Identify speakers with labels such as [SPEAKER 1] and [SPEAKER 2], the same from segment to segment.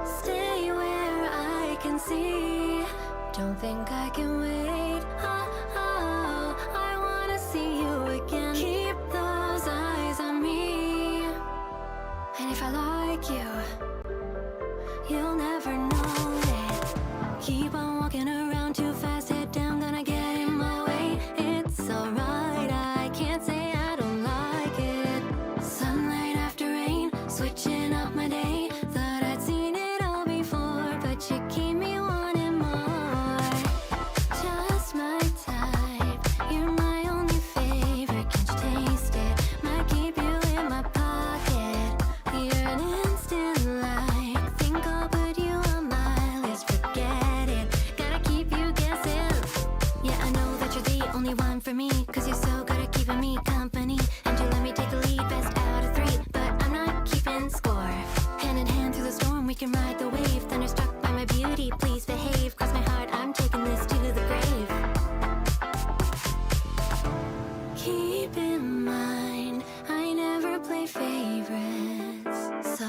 [SPEAKER 1] Stay where I can see. Don't think I can wait. Oh, I wanna see you again. Keep those eyes on me. And if I like you, you'll never know it. Keep on walking around too fast, head down, gonna get in my way. It's alright, I can't say I don't like it. Sunlight after rain, switching up my day. Thought I'd seen it all before, but you keep me wanting more. Just my type, you're my only favorite. Can't you taste it? Might keep you in my pocket. You're an instant like. Think I'll put you on my list. Forget it, gotta keep you guessing. Yeah, I know that you're the only one for me, 'cause you're so good at keeping me company. And you let me take the lead, best out of three, but I'm not keeping score. Hand in hand through the storm, we can ride the wave. Thunderstruck by my beauty, please behave. Cross my heart, I'm taking this to the grave. Keep in mind, I never play favorites, so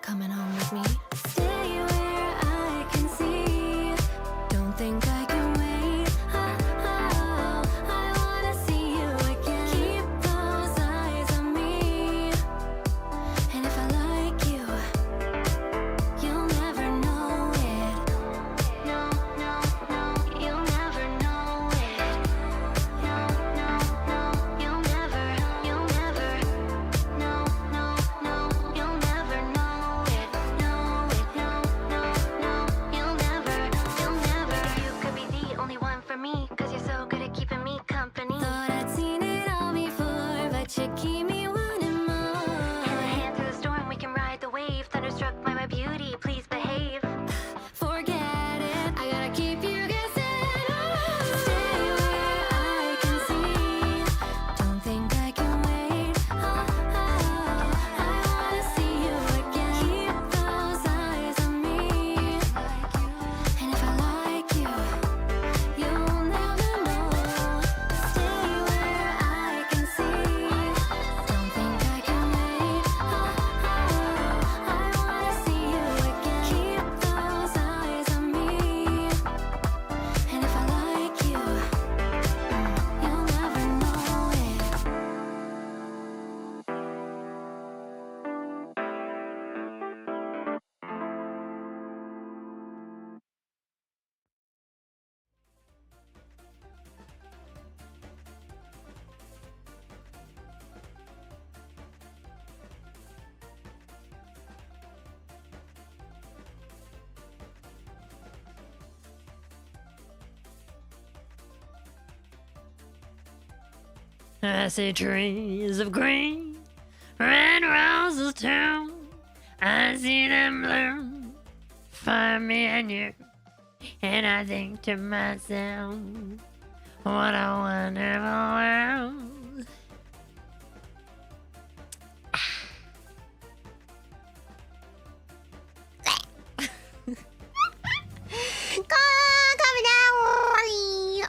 [SPEAKER 1] coming home with me. Stay where I can see. Don't think I can wait. Oh, I wanna see you again. Keep those eyes on me. And if I like you, you'll never know it. No, no, no, you'll never know it. No, no, no, you'll never, no, no, no, you'll never know it. No, no, no, you'll never. You could be the only one for me, 'cause you're so good at keeping me company. Thought I'd seen it all before, but you keep me wanting more. Hand in hand through the storm, we can ride the wave. Thunderstruck by my beauty, please behave. Forget it, I gotta keep you guessing. Stay where I can see. Don't think I can wait. Oh, I wanna see you again. Keep those eyes on me. And if I like you, you'll never know. Stay where I can see. Don't think I can wait. Oh, I wanna see you again. Keep those eyes on me. And if I like you, you'll never know it.
[SPEAKER 2] I see trees of green, red roses too. I see them bloom for me and you. And I think to myself, what a wonderful world.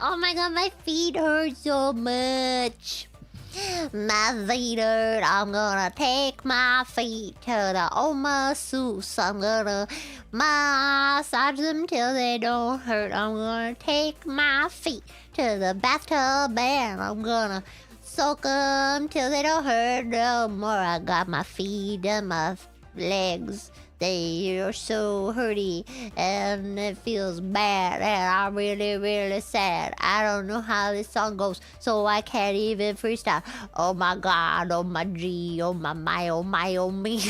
[SPEAKER 2] Oh my god, my feet hurt so much. My feet hurt. I'm gonna take my feet to the masseuse. I'm gonna massage them till they don't hurt. I'm gonna take my feet to the bathtub and I'm gonna soak them till they don't hurt no more. I got my feet and my legs. They are so hurty and it feels bad and I'm really, really sad. I don't know how this song goes, so I can't even freestyle. Oh my god, oh my G, oh my, oh my, oh me.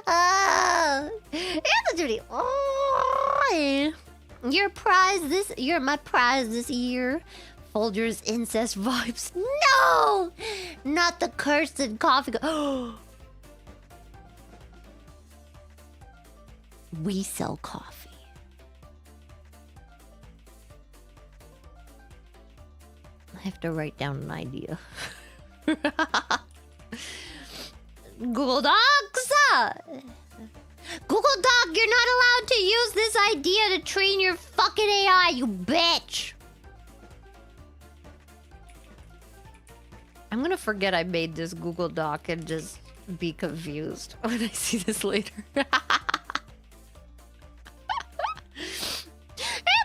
[SPEAKER 2] Oh, you're my prize this year. Folgers incest vibes. No! Not the cursed coffee. We sell coffee. I have to write down an idea. Google Docs! Google Doc, you're not allowed to use this idea to train your fucking AI, you bitch!
[SPEAKER 3] I'm gonna forget I made this Google Doc and just be confused when I see this later.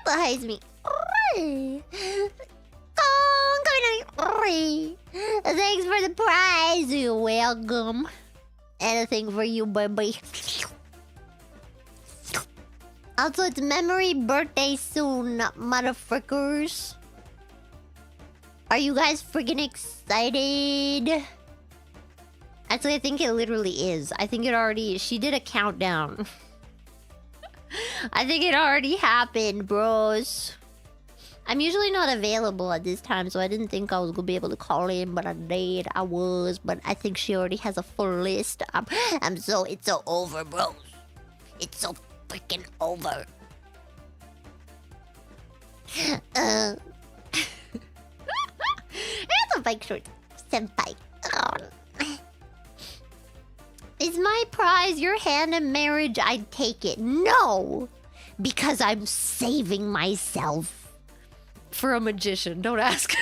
[SPEAKER 2] Behind me. Thanks for the prize. You're welcome. Anything for you, baby. Also, it's memory birthday soon, motherfuckers. Are you guys freaking excited? Actually, I think it literally is. I think it already... She did a countdown. I think it already happened, bros. I'm usually not available at this time, so I didn't think I was gonna be able to call in, but I did. I was, but I think she already has a full list. It's so over, bros. It's so freaking over. It's a bike short, senpai. Is my prize your hand in marriage? I'd take it. No! Because I'm saving myself.
[SPEAKER 3] For a magician, don't ask.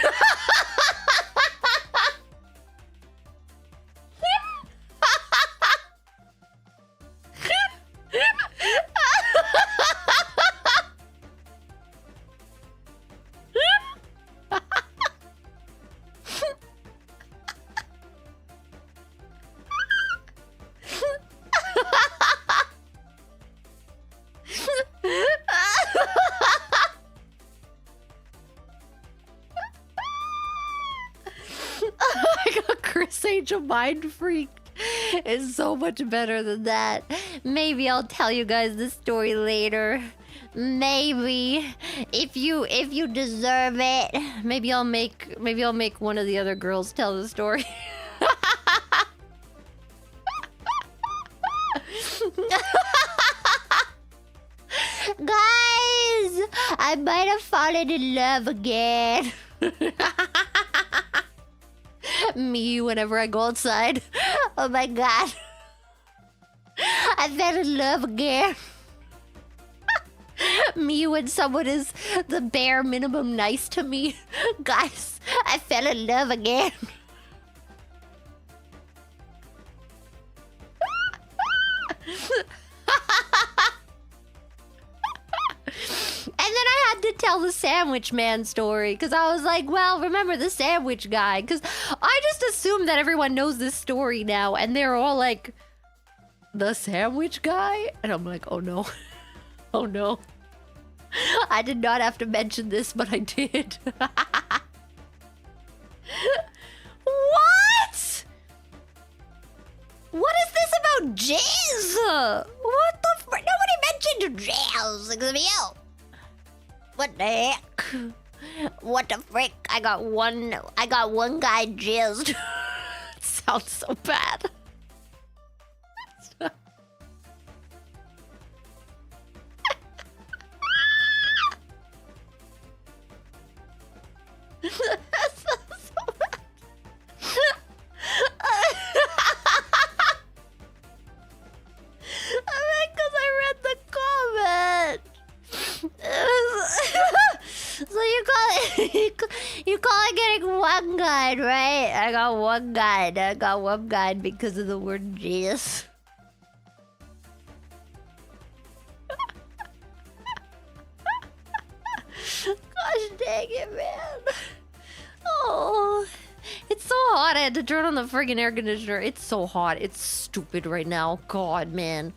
[SPEAKER 3] A mind freaked is so much better than that. Maybe I'll tell you guys the story later. Maybe if you deserve it, maybe I'll make one of the other girls tell the story.
[SPEAKER 2] Guys, I might have fallen in love again.
[SPEAKER 3] Me whenever I go outside.
[SPEAKER 2] Oh my god. I fell in love again.
[SPEAKER 3] Me when someone is the bare minimum nice to me.
[SPEAKER 2] Guys, I fell in love again.
[SPEAKER 3] And then I had to tell the sandwich man story because I was like, well, remember the sandwich guy? Because I just assumed that everyone knows this story now, and they're all like, the sandwich guy? And I'm like, oh no. Oh no. I did not have to mention this, but I did. What? What is this about jizz? What the frick? Nobody mentioned jazz except you.
[SPEAKER 2] What the heck? What the frick? I got one guy jizzed.
[SPEAKER 3] It sounds so bad.
[SPEAKER 2] You call it getting one guide, right? I got one guide. I got one guide because of the word jizz. Gosh dang it, man. Oh,
[SPEAKER 3] it's so hot. I had to turn on the friggin' air conditioner. It's so hot. It's stupid right now. God, man.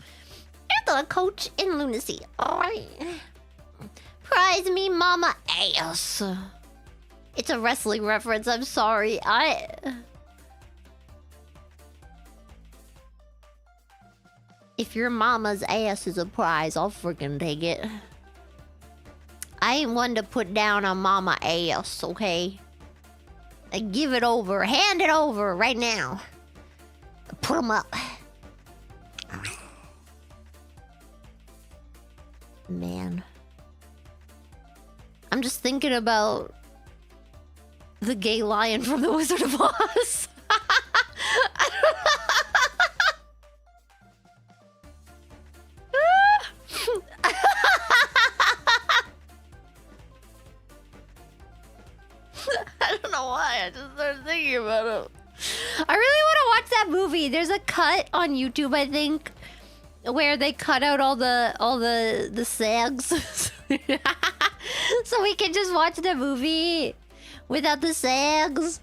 [SPEAKER 2] You're the coach in lunacy. Alright. Prize me mama ass. It's a wrestling reference. I'm sorry. If your mama's ass is a prize, I'll freaking take it. I ain't one to put down on mama ass, okay? Give it over. Hand it over right now. Put them up. Man. I'm just thinking about the gay lion from The Wizard of Oz.
[SPEAKER 3] I don't know why. I just started thinking about it. I really want to watch that movie. There's a cut on YouTube, I think, where they cut out all the sags, so we can just watch the movie without the sags.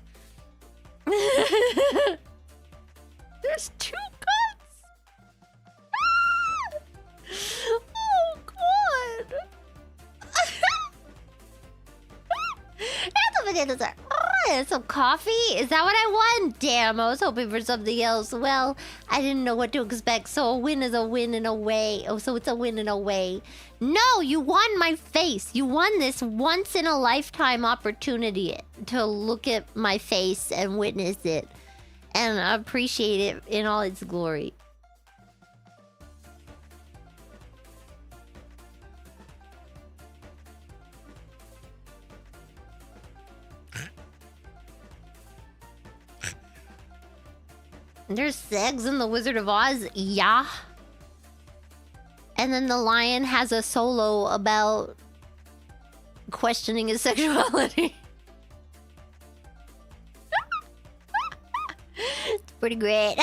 [SPEAKER 3] There's 2 cuts. Oh God. Some coffee? Is that what I won? Damn, I was hoping for something else. Well, I didn't know what to expect, so a win is a win in a way. Oh, so it's a win in a way. No, you won my face. You won this once-in-a-lifetime opportunity to look at my face and witness it. And appreciate it in all its glory. There's segs in The Wizard of Oz, yeah. And then the lion has a solo about questioning his sexuality. It's pretty great.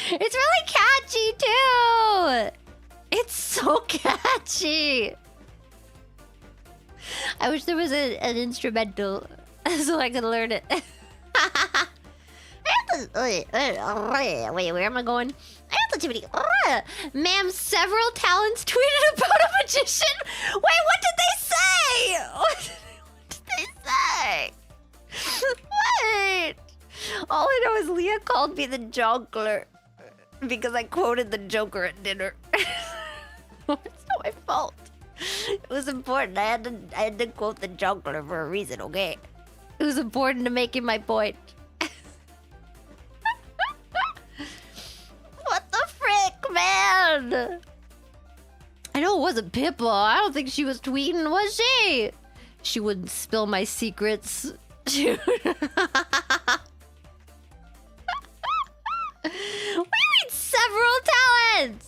[SPEAKER 3] It's really catchy too. It's so catchy. I wish there was an instrumental so I could learn it. Wait, where am I going? Ma'am, several talents tweeted about a magician. Wait, what did they say? What did they say? Wait. All I know is Leah called me the Joker because I quoted the Joker at dinner. It's not my fault. It was important. I had to quote the Joker for a reason, okay? It was important to making my point. What the frick, man? I know it wasn't Pippa. I don't think she was tweeting, was she? She wouldn't spill my secrets. What do you mean several talents?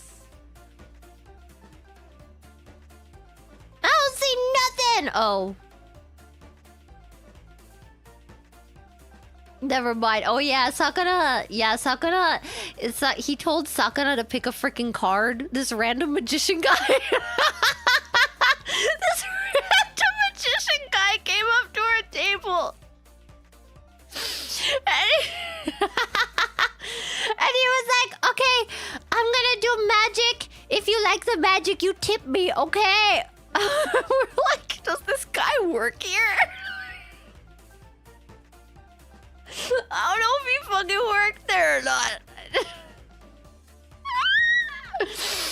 [SPEAKER 3] I don't see nothing. Oh. Never mind. Oh yeah, Sakura. Yeah, Sakura. He told Sakura to pick a freaking card. This random magician guy. This random magician guy came up to our table. And he was like, okay, I'm gonna do magic. If you like the magic, you tip me, okay? We're like, does this guy work here? I don't know if he fucking worked there or not.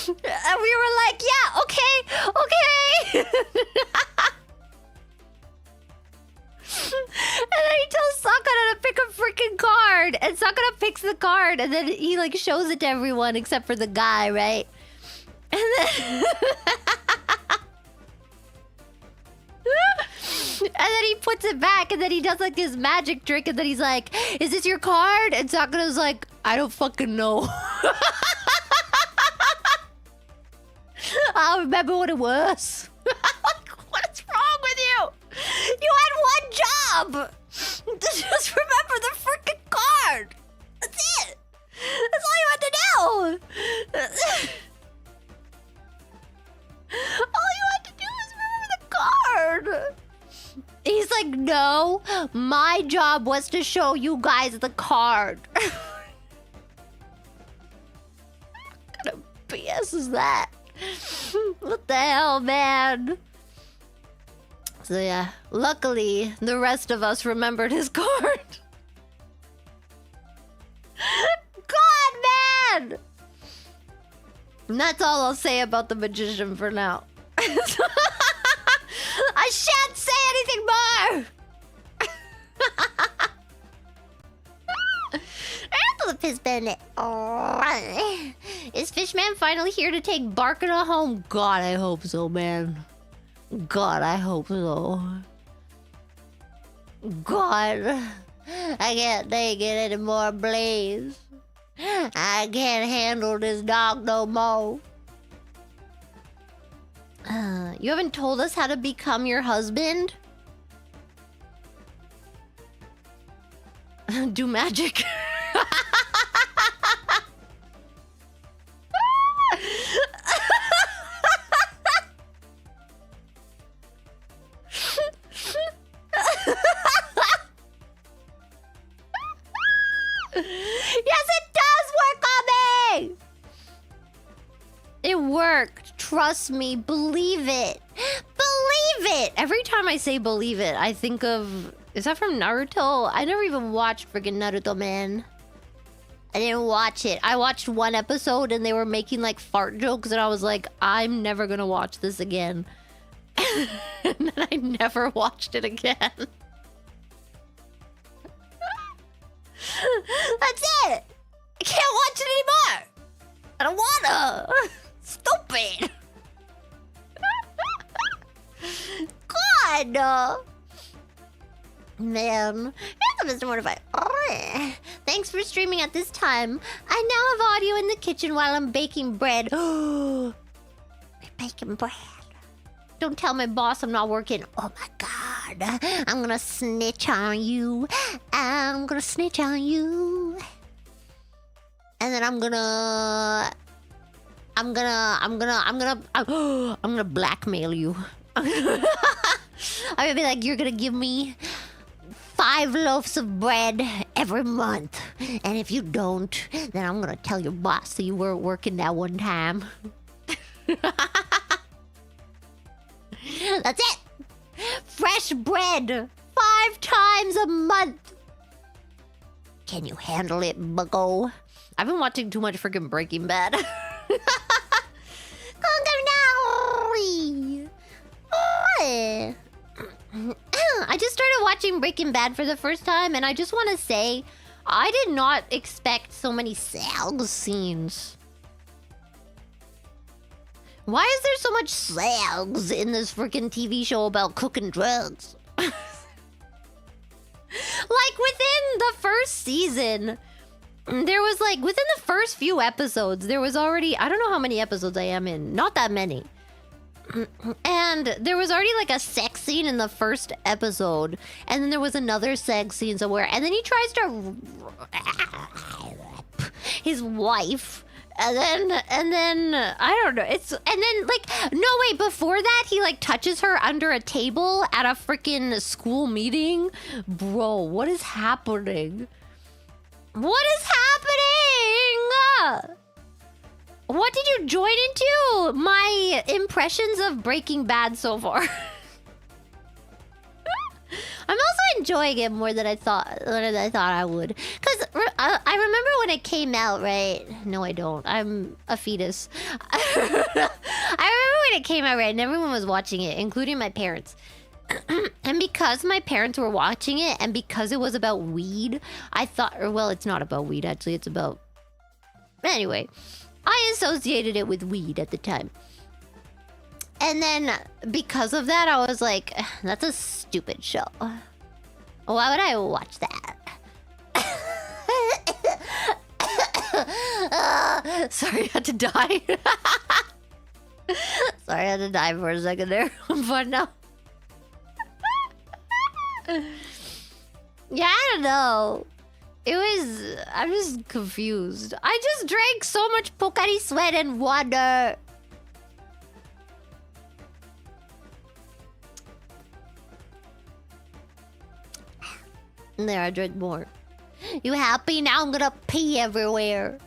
[SPEAKER 3] And we were like, yeah, okay. And then he tells Sakura to pick a freaking card. And Sakura picks the card. And then he like shows it to everyone except for the guy, right? And then... and then he puts it back, and then he does like his magic trick, and then he's like, is this your card? And Sakura's like, I don't fucking know. I don't remember what it was. Like, what is wrong with you? You had one job to just remember the freaking card. That's it. That's all you had to know. All you had to do was remember the card. He's like, no, my job was to show you guys the card. What kind of BS is that? What the hell, man? So yeah, luckily, the rest of us remembered his card. God, man! And that's all I'll say about the magician for now. I shan't say anything more! Has been... Is Fishman finally here to take Barkana home? God, I hope so, man. God, I hope so. God, I can't take it anymore, please. I can't handle this dog no more. You haven't told us how to become your husband? Do magic. Yes, it does work on me! It worked. Trust me. Believe it. Believe it! Every time I say believe it, I think of... Is that from Naruto? I never even watched freaking Naruto, man. I didn't watch it. I watched one episode and they were making like fart jokes and I was like, I'm never gonna watch this again. And then I never watched it again. That's it! I can't watch it anymore! I don't wanna! Stupid! God! Man. Here's Mr. Mortified. Oh, thanks for streaming at this time. I now have audio in the kitchen while I'm baking bread. We're baking bread. Don't tell my boss I'm not working. Oh my god. I'm gonna snitch on you. I'm gonna snitch on you. And then I'm gonna blackmail you. I'm gonna be like, you're gonna give me 5 loaves of bread every month. And if you don't, then I'm gonna tell your boss that you weren't working that one time. That's it! Fresh bread! 5 times a month! Can you handle it, bucko? I've been watching too much freaking Breaking Bad. I just started watching Breaking Bad for the first time, and I just want to say, I did not expect so many sex scenes. Why is there so much sex in this freaking TV show about cooking drugs? Like, within the first season, there was like, within the first few episodes, there was already, I don't know how many episodes I am in, not that many. And there was already like a sex scene in the first episode, and then there was another sex scene somewhere, and then he tries to rape his wife, and then I don't know. And then like, no wait, before that he like touches her under a table at a freaking school meeting. Bro, what is happening? What is happening? What did you join into? My impressions of Breaking Bad so far. I'm also enjoying it more than I thought I would. Because I remember when it came out, right? No, I don't. I'm a fetus. I remember when it came out, right? And everyone was watching it, including my parents. And because my parents were watching it, and because it was about weed, I thought, or well, it's not about weed, actually. It's about... Anyway... I associated it with weed at the time. And then, because of that, I was like, that's a stupid show. Why would I watch that? Sorry, I had to die. Sorry, I had to die for a second there. I'm fine now. Yeah, I don't know. I'm just confused. I just drank so much Pocari Sweat and water. There, I drank more. You happy? Now I'm gonna pee everywhere.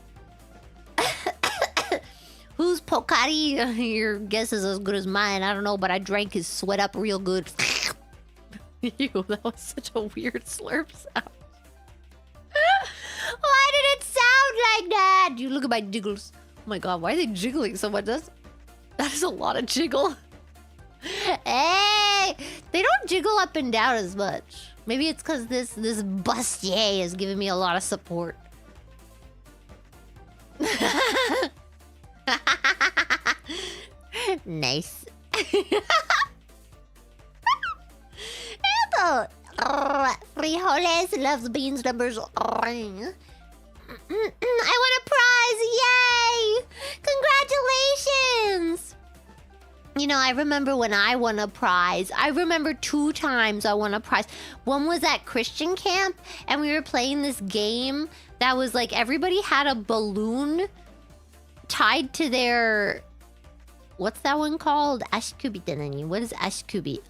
[SPEAKER 3] Who's Pocari? Your guess is as good as mine. I don't know, but I drank his sweat up real good. Ew, that was such a weird slurp sound. Why did it sound like that? You look at my jiggles. Oh my god, why are they jiggling so much? That is a lot of jiggle. Hey! They don't jiggle up and down as much. Maybe it's because this bustier is giving me a lot of support. Nice. Frijoles loves beans numbers. I won a prize! Yay! Congratulations! You know, I remember when I won a prize. I remember 2 times I won a prize. One was at Christian camp, and we were playing this game that was like everybody had a balloon tied to their... What's that one called? Ashikubiって何? What is ashikubi?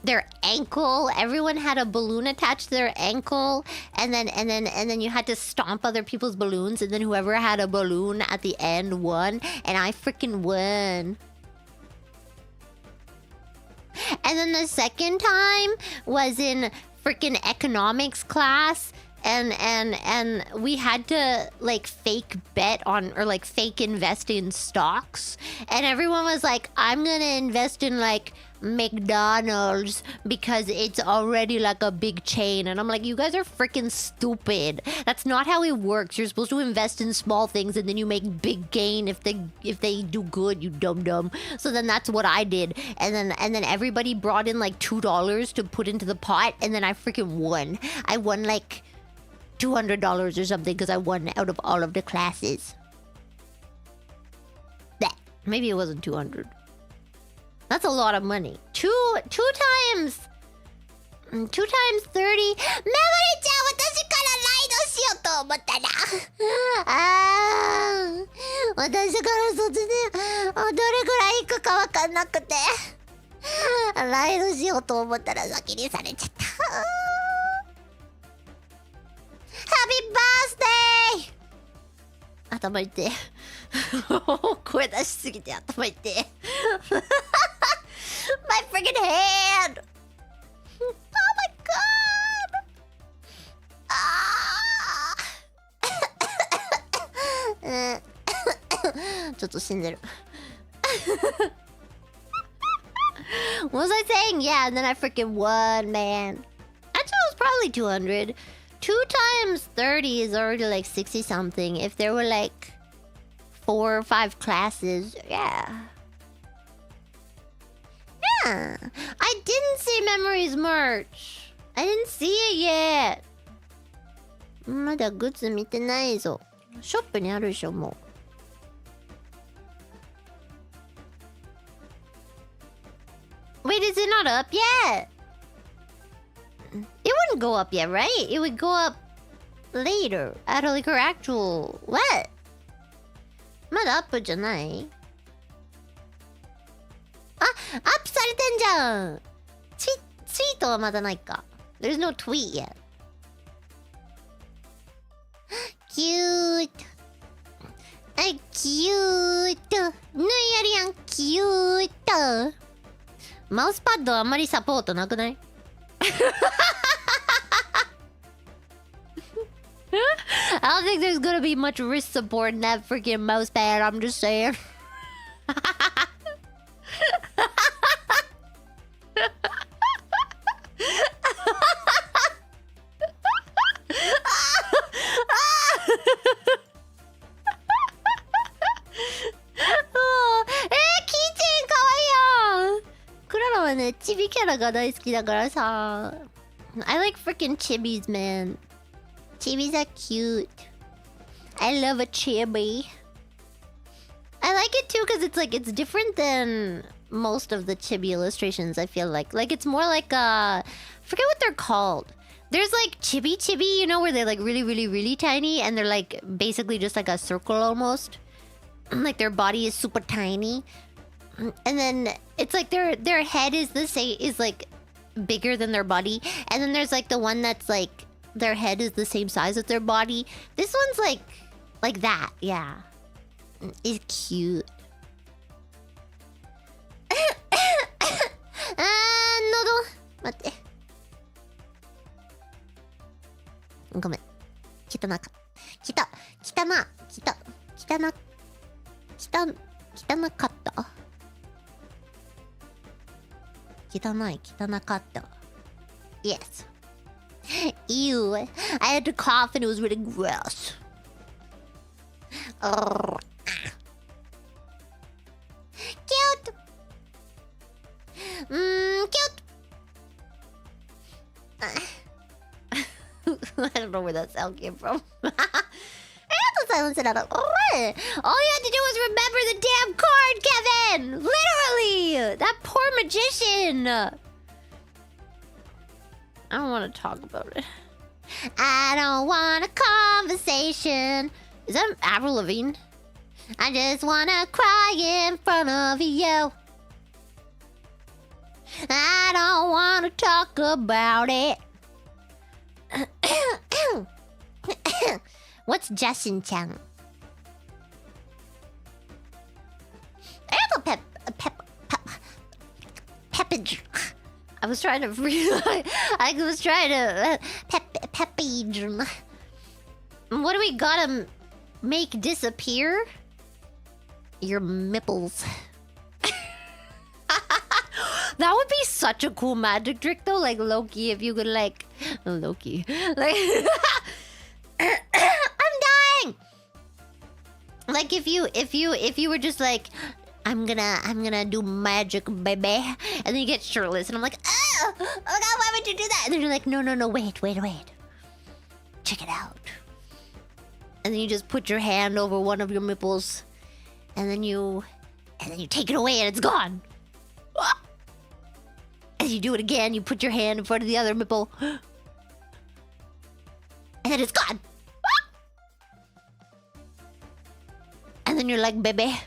[SPEAKER 3] Their ankle. Everyone had a balloon attached to their ankle, and then you had to stomp other people's balloons, and then whoever had a balloon at the end won, and I freaking won. And then the second time was in freaking economics class. And we had to like fake bet on or like fake invest in stocks, and everyone was like, I'm gonna invest in like McDonald's because it's already like a big chain. And I'm like, you guys are freaking stupid. That's not how it works. You're supposed to invest in small things and then you make big gain if they do good, you dumb. So then that's what I did, and then everybody brought in like $2 to put into the pot, and then I freaking won. I won like $200 or something because I won out of all of the classes. Maybe it wasn't 200. That's a lot of money. Two times 30. メモリちゃん、私からライドしようと思ったな。私からそっちでどれぐらい行くかわかんなくて、ライドしようと思ったら先にされちゃった。Happy birthday! 頭痛い。声出しすぎて頭痛い。My freaking hand! Oh my god! ちょっと死んでる。What was I saying? Yeah, and then I freaking won, man. Actually, it was probably 200. 2 times 30 is already like 60 something. If there were like 4 or 5 classes, yeah. Yeah. I didn't see Memories merch. I didn't see it yet. まだグッズ見てないぞ。ショップにあるでしょ、もう。Wait, is it not up yet? It wouldn't go up yet, right? It would go up later at like her actual... What? まだアップじゃない？あ、アップされてんじゃん。ツイートはまだないか。There's no tweet yet. Cute. キュート。ぬいやりやん、キュート。マウスパッドあんまりサポートなくない？I don't think there's gonna be much wrist support in that freaking mouse pad, I'm just saying. Chibi キャラが大好きだからさ。I like freaking chibis, man. Chibis are cute. I love a chibi. I like it too because it's like it's different than most of the chibi illustrations. I feel like it's more like forget what they're called. There's like chibi, you know, where they're like really tiny and they're like basically just like a circle almost. Like their body is super tiny. And then it's like their head is like bigger than their body. And then there's like the one that's like their head is the same size as their body. This one's like that, yeah. It's cute. Noodle. 待って。ごめん。汚かった。汚かった。Yes. Ew. I had to cough and it was really gross. Cute. Cute. I don't know where that sound came from. I have to silence it out of... All you had to do was remember the damn card, Kevin! Literally! That poor magician! I don't want to talk about it. I don't want a conversation. Is that Avril Lavigne? I just want to cry in front of you. I don't want to talk about it. What's Justin Chang? Peppage. I was trying to peppage. What do we gotta make disappear? Your nipples. That would be such a cool magic trick, though. Like Loki, if you could like Loki, like I'm dying. Like if you were just like, I'm gonna do magic, baby, and then you get shirtless, and I'm like, oh God, why would you do that? And then you're like, no, wait, check it out. And then you just put your hand over one of your nipples, and then you take it away, and it's gone. And you do it again. You put your hand in front of the other nipple, and then it's gone. And then you're like, baby,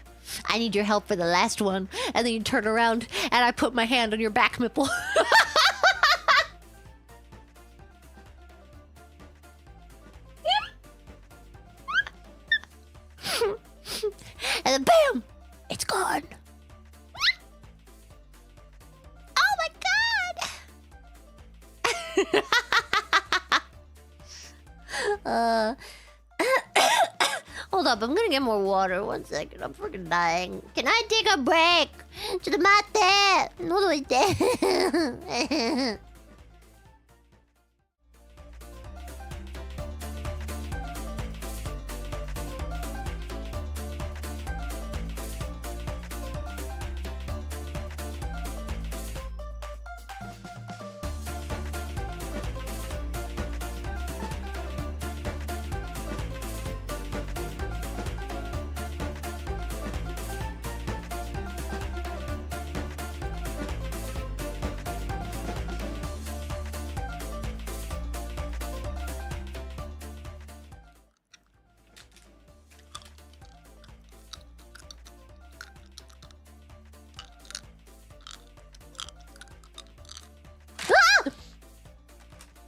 [SPEAKER 3] I need your help for the last one. And then you turn around, and I put my hand on your back nipple. And then bam, it's gone. Oh my God. Hold up, I'm gonna get more water. 1 second, I'm freaking dying. Can I take a break? To the mate. No,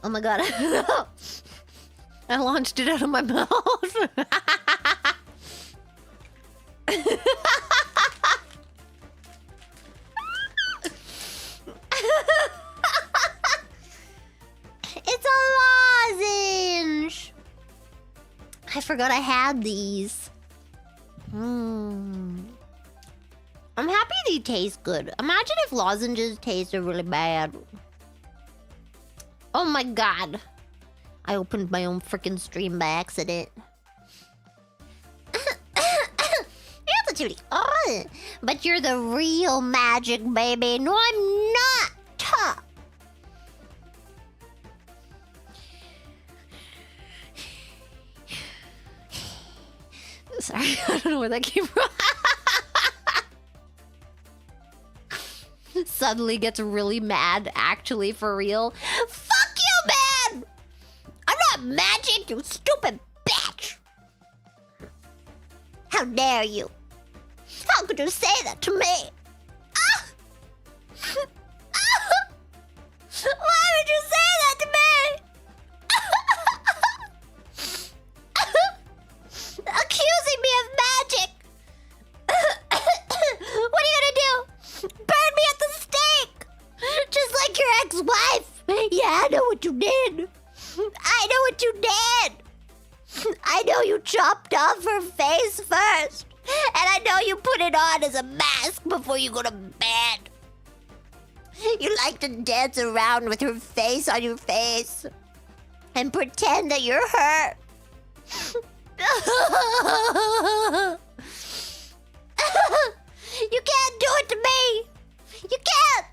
[SPEAKER 3] oh my God. I launched it out of my mouth. It's a lozenge. I forgot I had these. I'm happy they taste good. Imagine if lozenges tasted really bad. Oh my God. I opened my own freaking stream by accident. Altitude. Oh, but you're the real magic, baby. No, I'm not. Sorry, I don't know where that came from. Suddenly gets really mad, actually, for real. Fuck you, man! I'm not magic, you stupid bitch! How dare you? How could you say that to me? Ah! Ah! Why would you say that to me? Accusing me of magic! What are you gonna do? Burn me at the stake! Just like your ex-wife! Yeah, I know what you did! I know what you did! I know you chopped off her face first! And I know you put it on as a mask before you go to bed! You like to dance around with her face on your face and pretend that you're her! You can't do it to me! You can't!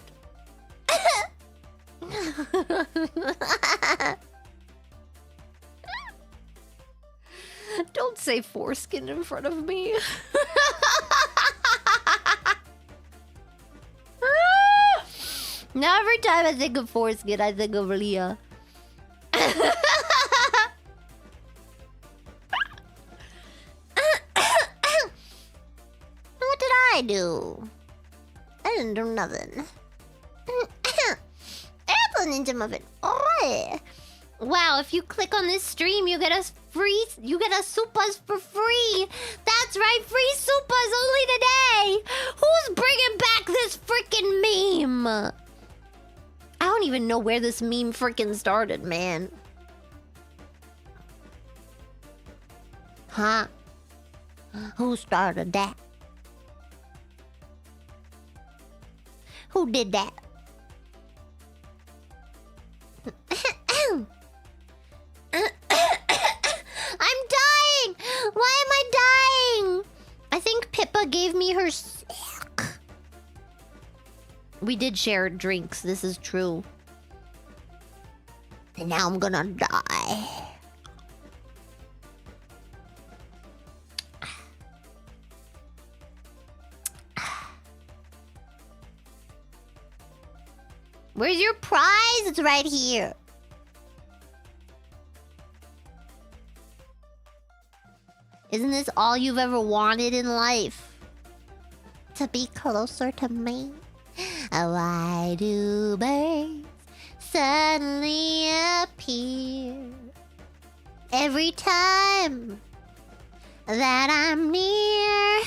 [SPEAKER 3] Don't say foreskin in front of me. Now every time I think of foreskin, I think of Leah.
[SPEAKER 2] What did I do? I didn't do nothing. Apple Ninja Muffin. Alright.
[SPEAKER 3] Wow, if you click on this stream, you get us free. You get us supas for free. That's right, free supas only today. Who's bringing back this freaking meme? I don't even know where this meme freaking started, man.
[SPEAKER 2] Huh? Who started that? Who did that?
[SPEAKER 3] I'm dying! Why am I dying? I think Pippa gave me her sack. We did share drinks, this is true.
[SPEAKER 2] And now I'm gonna die.
[SPEAKER 3] Where's your prize?
[SPEAKER 2] It's right here.
[SPEAKER 3] Isn't this all you've ever wanted in life?
[SPEAKER 2] To be closer to me. Why do birds suddenly appear every time that I'm near?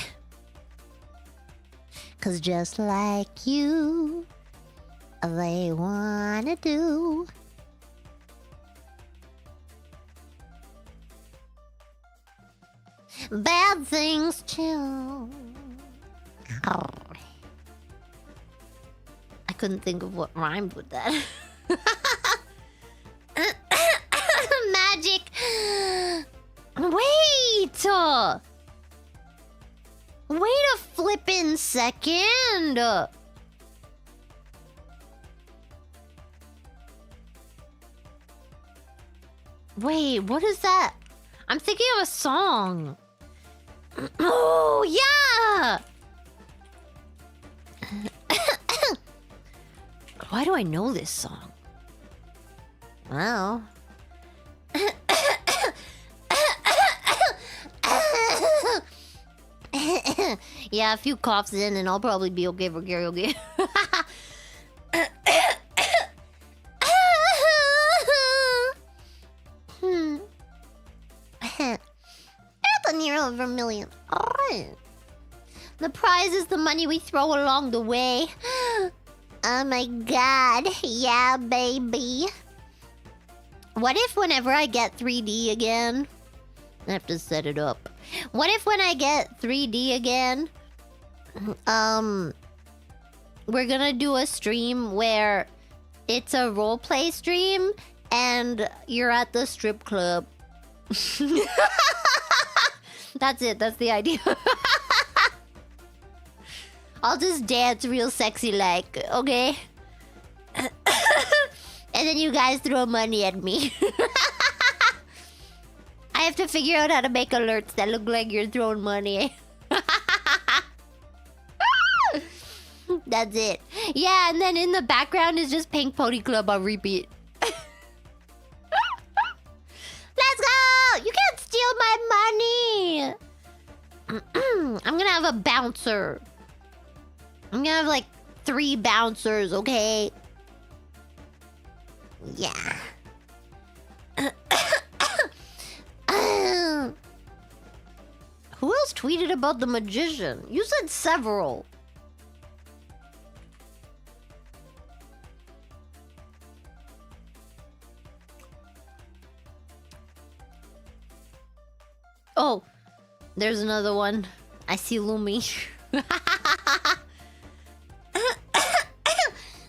[SPEAKER 2] 'Cause just like you, they wanna do bad things too.
[SPEAKER 3] I couldn't think of what rhymed with that. Magic. Wait. Wait a flippin' second. Wait, what is that? I'm thinking of a song. Oh, yeah! Why do I know this song?
[SPEAKER 2] Well.
[SPEAKER 3] Yeah, a few coughs in and I'll probably be okay for karaoke.
[SPEAKER 2] That's a near over a million. Alright.
[SPEAKER 3] The prize is the money we throw along the way.
[SPEAKER 2] Oh my god. Yeah, baby.
[SPEAKER 3] What if whenever I get 3D again... I have to set it up. What if when I get 3D again... we're gonna do a stream where it's a roleplay stream and you're at the strip club. That's it. That's the idea. I'll just dance real sexy like, okay? And then you guys throw money at me. I have to figure out how to make alerts that look like you're throwing money. That's it. Yeah, and then in the background is just Pink Pony Club on repeat.
[SPEAKER 2] Let's go! You can't steal my money!
[SPEAKER 3] I'm gonna have a bouncer. I'm gonna have like 3 bouncers, okay?
[SPEAKER 2] Yeah.
[SPEAKER 3] Who else tweeted about the magician? You said several. Oh, there's another one. I see Lumi.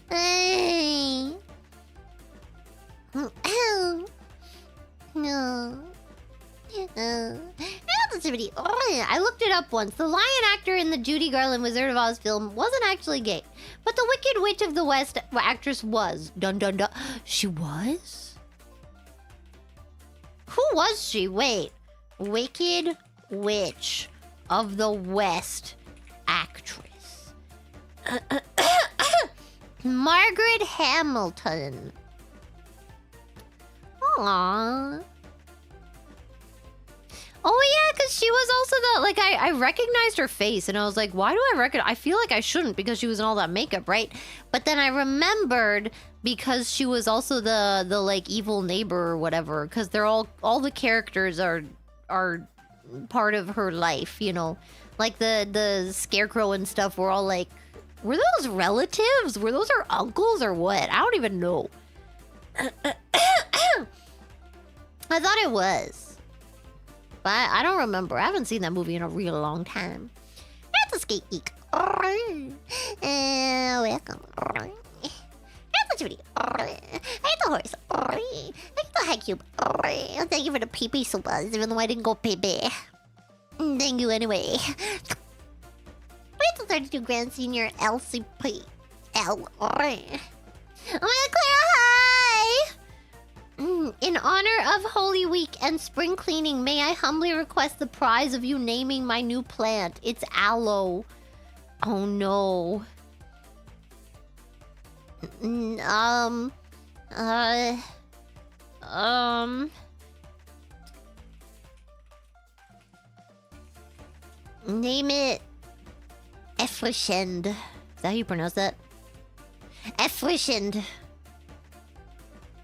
[SPEAKER 2] Hey. No.
[SPEAKER 3] I looked it up once. The lion actor in the Judy Garland Wizard of Oz film wasn't actually gay, but the Wicked Witch of the West actress was. Dun dun dun. She was? Who was she? Wait. Wicked Witch of the West actress. Margaret Hamilton. Aww. Oh yeah, because she was also the, like, I recognized her face and I was like, why do I recognize? I feel like I shouldn't because she was in all that makeup, right? But then I remembered because she was also the like evil neighbor or whatever, because they're all the characters are part of her life, you know? Like the scarecrow and stuff were all like, were those relatives? Were those her uncles or what? I don't even know. I thought it was. But I don't remember. I haven't seen that movie in a real long time. That's a skate geek. Welcome. That's a video. I the horse. I the high cube. Thank you for the pee-pee so buzz, even though I didn't go pee-pee. Thank you anyway. It's a 32 Grand Senior LCP. L. Oh my god, Clara, hi! In honor of Holy Week and spring cleaning, may I humbly request the prize of you naming my new plant? It's aloe. Oh no. Name it Erfrischend. Is that how you pronounce that? Erfrischend.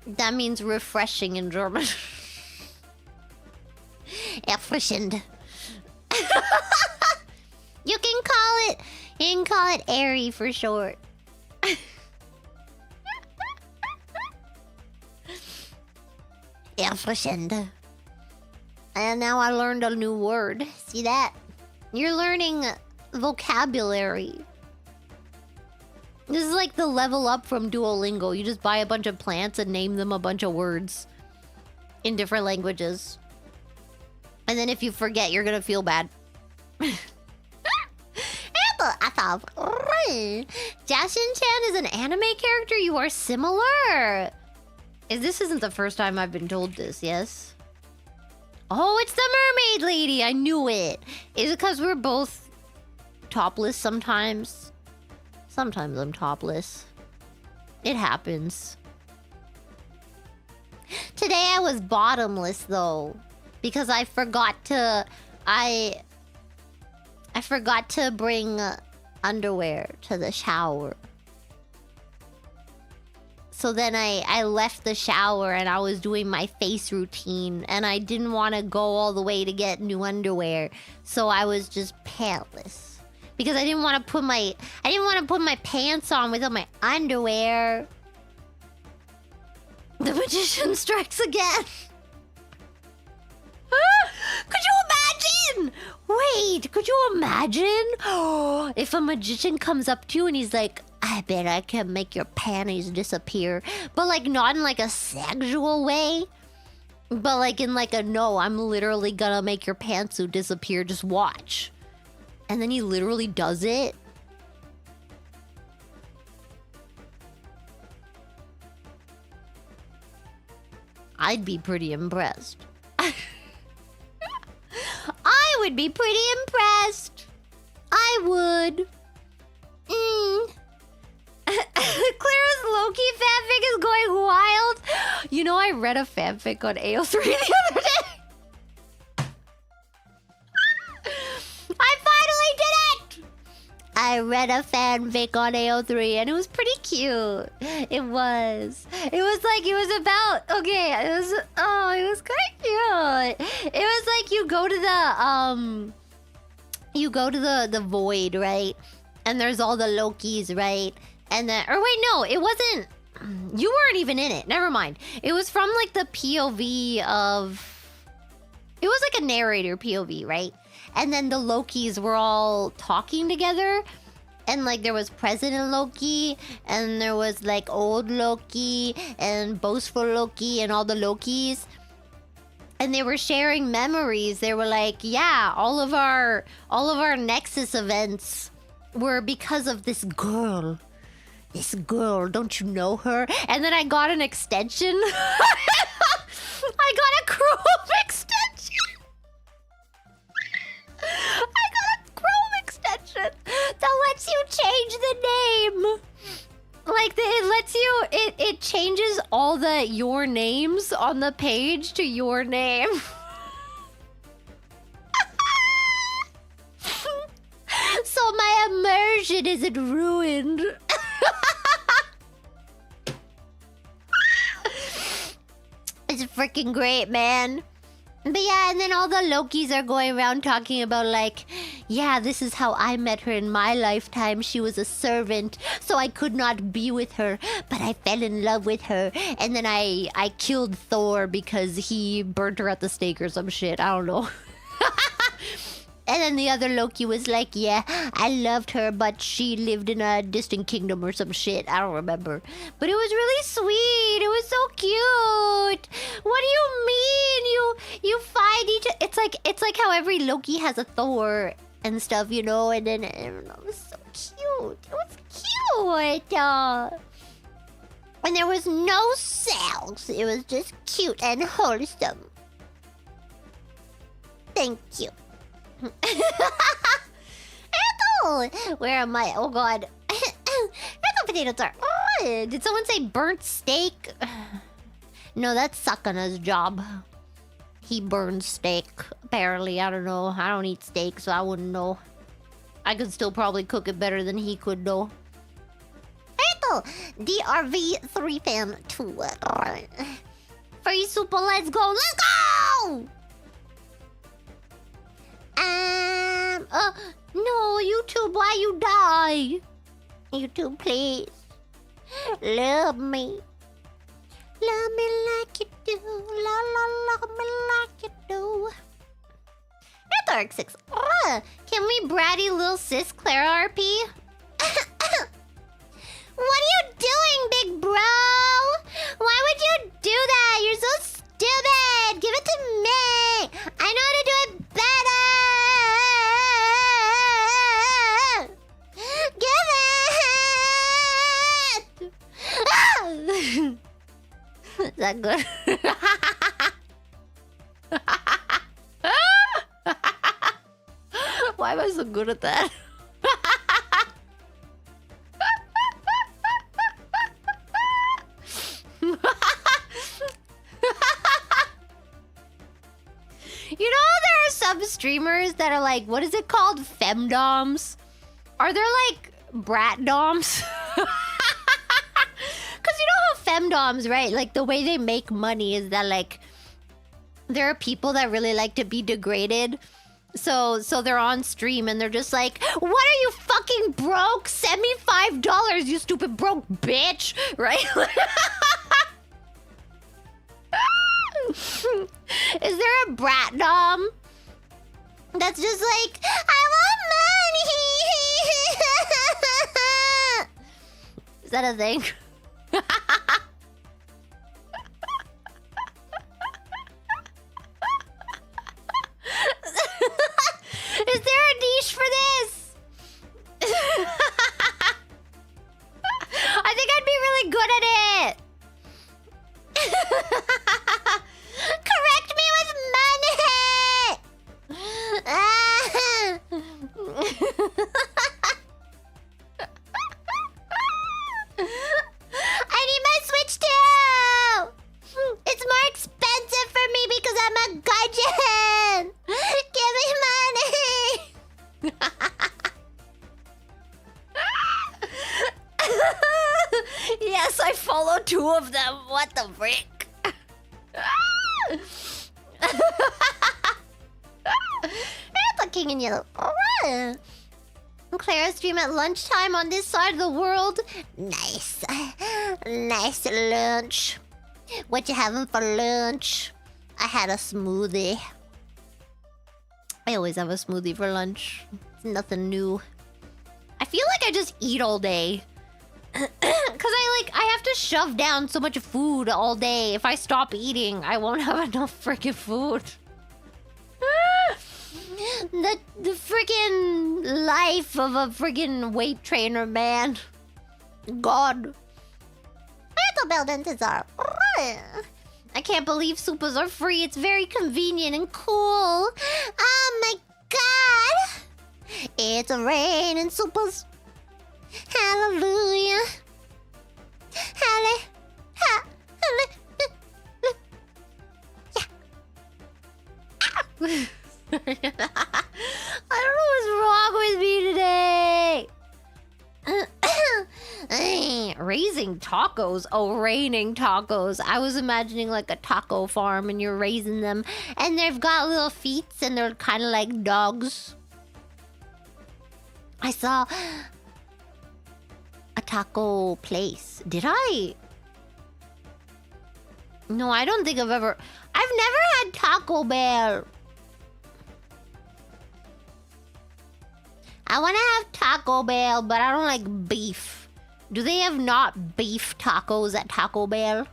[SPEAKER 3] That means refreshing in German. Erfrischend. You can call it airy for short. Erfrischend. And now I learned a new word. See that? You're learning vocabulary. This is like the level up from Duolingo. You just buy a bunch of plants and name them a bunch of words in different languages. And then if you forget, you're gonna feel bad. Jashin-chan is an anime character? You are similar. This isn't the first time I've been told this, yes? Oh, it's the mermaid lady. I knew it. Is it because we're both topless sometimes? Sometimes I'm topless. It happens. Today I was bottomless though, because I forgot to bring underwear to the shower. So then I left the shower and I was doing my face routine and I didn't want to go all the way to get new underwear. So I was just pantless. Because I didn't want to put my pants on without my underwear. The magician strikes again. Could you imagine? Wait, could you imagine? Oh, if a magician comes up to you and he's like, I bet I can make your panties disappear. But like not in like a sexual way. But like in like a no, I'm literally gonna make your pantsuit disappear. Just watch. And then he literally does it. I'd be pretty impressed. I would be pretty impressed. I would. Clara's Loki fanfic is going wild. You know, I read a fanfic on AO3 the other day. I finally did it! I read a fanfic on AO3 and it was pretty cute. It was about, okay, it was kind of cute. It was like you go to the void, right? And there's all the Lokis, right? And then, or wait, no, it wasn't, you weren't even in it. Never mind. It was from like the POV of, it was like a narrator POV, right? And then the Lokis were all talking together. And like there was President Loki, and there was like old Loki, and boastful Loki, and all the Lokis. And they were sharing memories. They were like, yeah, all of our Nexus events were because of this girl. This girl, don't you know her? And then I got an extension. I got a Chrome extension. change the name. Like it lets you, it changes all your names on the page to your name. So my immersion isn't ruined. It's freaking great, man. But yeah, and then all the Lokis are going around talking about like, yeah, this is how I met her in my lifetime. She was a servant, so I could not be with her, but I fell in love with her. And then I killed Thor because he burnt her at the stake or some shit. I don't know. And then the other Loki was like, yeah, I loved her, but she lived in a distant kingdom or some shit. I don't remember. But it was really sweet. It was so cute. What do you mean? You find each... It's like how every Loki has a Thor and stuff, you know? And then, I don't know, it was so cute. It was cute. And there was no sex. It was just cute and wholesome. Thank you. Where am I? Oh god. Where the potatoes are? Oh, did someone say burnt steak? No, that's Sakana's job. He burns steak. Apparently, I don't know. I don't eat steak, so I wouldn't know. I could still probably cook it better than he could, though. DRV3 fan 2. Free super, let's go! Let's go! No, YouTube, why you die? YouTube, please. Love me. Love me like you do. Love me like you do. Dark 6. Can we bratty little sis Clara RP? What are you doing, big bro? Why would you do that? You're so stupid. Give it to me. I know how to do it better. Give it. Is that good? Why am I so good at that? You know, there are some streamers that are like, what is it called? Femdoms? Are there like brat doms? Because you know how femdoms, right? Like the way they make money is that like there are people that really like to be degraded. So they're on stream and they're just like, what are you fucking broke? Send me $5, you stupid broke bitch, right? Is there a brat dom that's just like, I want money? Is that a thing? Is there a niche for this? I think I'd be really good at it. Correct me with money. I need my Switch too. It's more expensive for me because I'm a gaijin. Give me money. Yes, I follow 2 of them. What the frick? The king in yellow. Clara stream at lunchtime on this side of the world. Nice. Nice lunch. What you having for lunch? I had a smoothie. I always have a smoothie for lunch. It's nothing new. I feel like I just eat all day. Cause I have to shove down so much food all day. If I stop eating, I won't have enough freaking food. The freaking life of a freaking weight trainer, man. God. Little buildings are. I can't believe supers are free. It's very convenient and cool. Oh my god. It's raining supers.
[SPEAKER 2] Hallelujah.
[SPEAKER 3] I don't know what's wrong with me today. Raising tacos. Oh, raining tacos. I was imagining like a taco farm and you're raising them. And they've got little feet and they're kind of like dogs. I saw a taco place. Did I? No, I don't think I've never had Taco Bell. I want to have Taco Bell, but I don't like beef. Do they have not beef tacos at Taco Bell?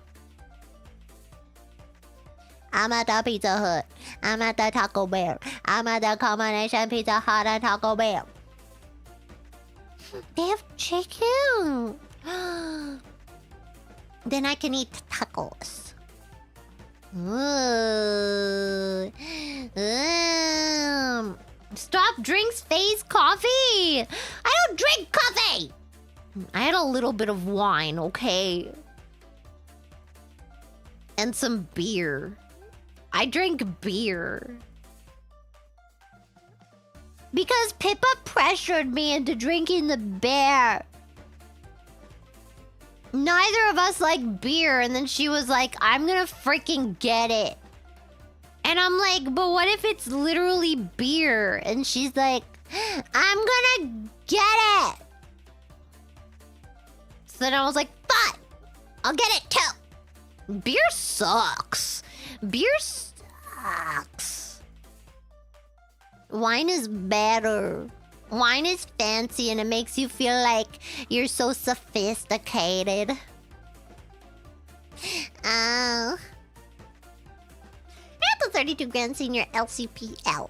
[SPEAKER 3] I'm at the Pizza Hut. I'm at the Taco Bell. I'm at the combination Pizza Hut and Taco Bell. They have chicken. Then I can eat tacos. Stop drinks phase coffee. I don't drink coffee. I had a little bit of wine, okay? And some beer. I drink beer. Because Pippa pressured me into drinking the beer. Neither of us like beer, and then she was like, I'm gonna freaking get it. And I'm like, but what if it's literally beer? And she's like, I'm gonna get it. So then I was like, fine, I'll get it too. Beer sucks. Beer sucks. Wine is better. Wine is fancy and it makes you feel like you're so sophisticated. At the 32 Grand Senior LCPL.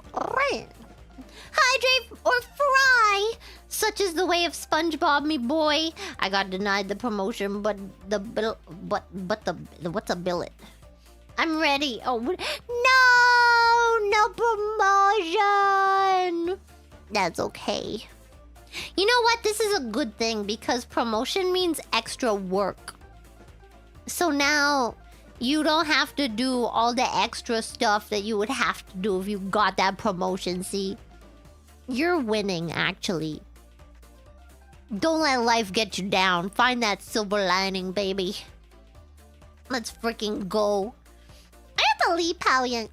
[SPEAKER 3] Hydrate or fry. Such is the way of SpongeBob, me boy. I got denied the promotion, but the bill, but the what's a billet? I'm ready. Oh no promotion. That's okay. You know what? This is a good thing because promotion means extra work. So now you don't have to do all the extra stuff that you would have to do if you got that promotion, see? You're winning, actually. Don't let life get you down. Find that silver lining, baby. Let's freaking go. I have to leave, Palian.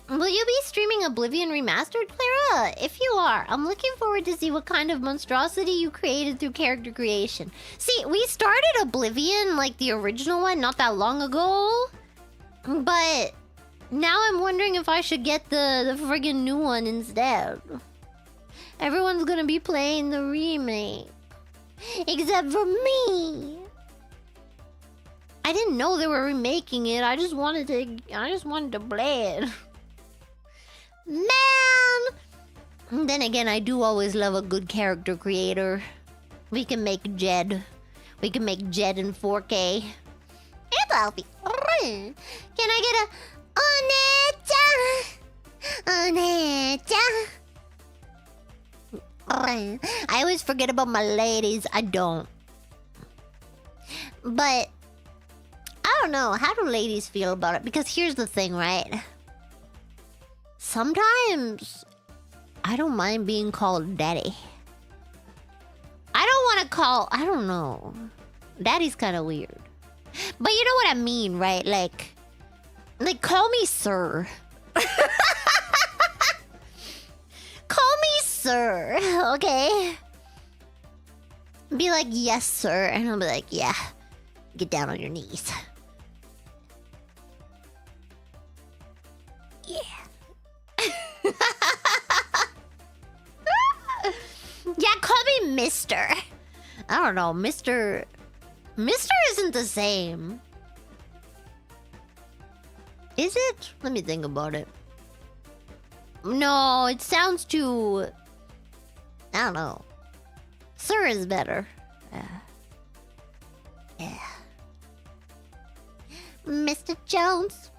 [SPEAKER 3] Will you be streaming Oblivion Remastered, Clara? If you are, I'm looking forward to see what kind of monstrosity you created through character creation. See, we started Oblivion, like the original one, not that long ago. But now I'm wondering if I should get the friggin' new one instead. Everyone's gonna be playing the remake. Except for me. I didn't know they were remaking it. I just wanted to play it. Man! Then again, I do always love a good character creator. We can make Jed. We can make Jed in 4K. It's Alfie. Can I get a Onecha? I always forget about my ladies. I don't. But I don't know. How do ladies feel about it? Because here's the thing, right? Sometimes I don't mind being called daddy. I don't know. Daddy's kind of weird. But you know what I mean, right? Like call me sir. Call me sir, okay? Be like, yes, sir. And I'll be like, yeah. Get down on your knees. Yeah. Yeah, call me Mister. I don't know, Mister isn't the same. Is it? Let me think about it. No, it sounds too... I don't know. Sir is better. Yeah. Mr. Jones.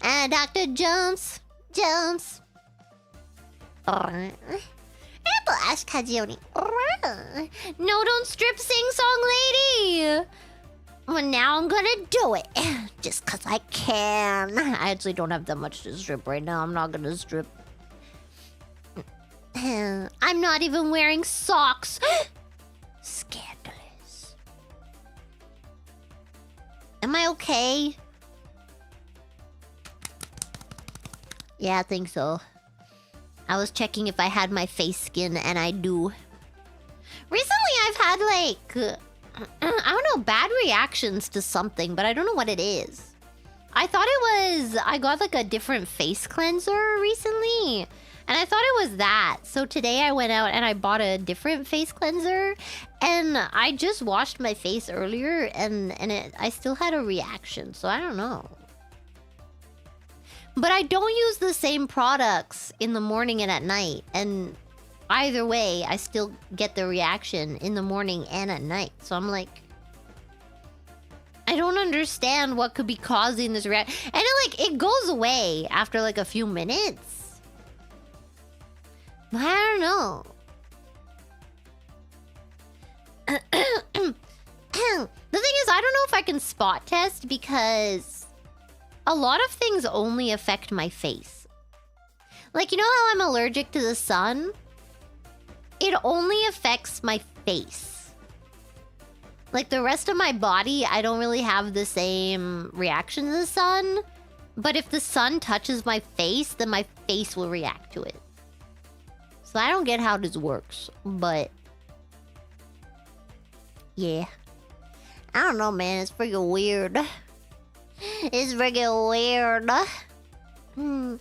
[SPEAKER 3] Dr. Jones. Apple Ash Kajioni.
[SPEAKER 2] No, don't strip, sing-song lady! Well, now I'm gonna do it. Just because I can. I actually don't have that much to strip right now. I'm not gonna strip. I'm not even wearing socks. Scandalous. Am I okay? Yeah, I think so. I was checking if I had my face skin, and I do. Recently, I've had, like... I don't know, bad reactions to something, but I don't know what it is. I thought it was... I got, like, a different face cleanser recently, and I thought it was that. So today I went out and I bought a different face cleanser, and I just washed my face earlier, and I still had a reaction, so I don't know. But I don't use the same products in the morning and at night, and... either way, I still get the reaction in the morning and at night. So I'm like... I don't understand what could be causing this reaction. And it goes away after, like, a few minutes. But I don't know. The thing is, I don't know if I can spot test because... a lot of things only affect my face. Like, you know how I'm allergic to the sun? It only affects my face. Like, the rest of my body, I don't really have the same reaction to the sun. But if the sun touches my face, then my face will react to it. So I don't get how this works, but... yeah. I don't know, man. It's freaking weird. It's freaking weird. It's not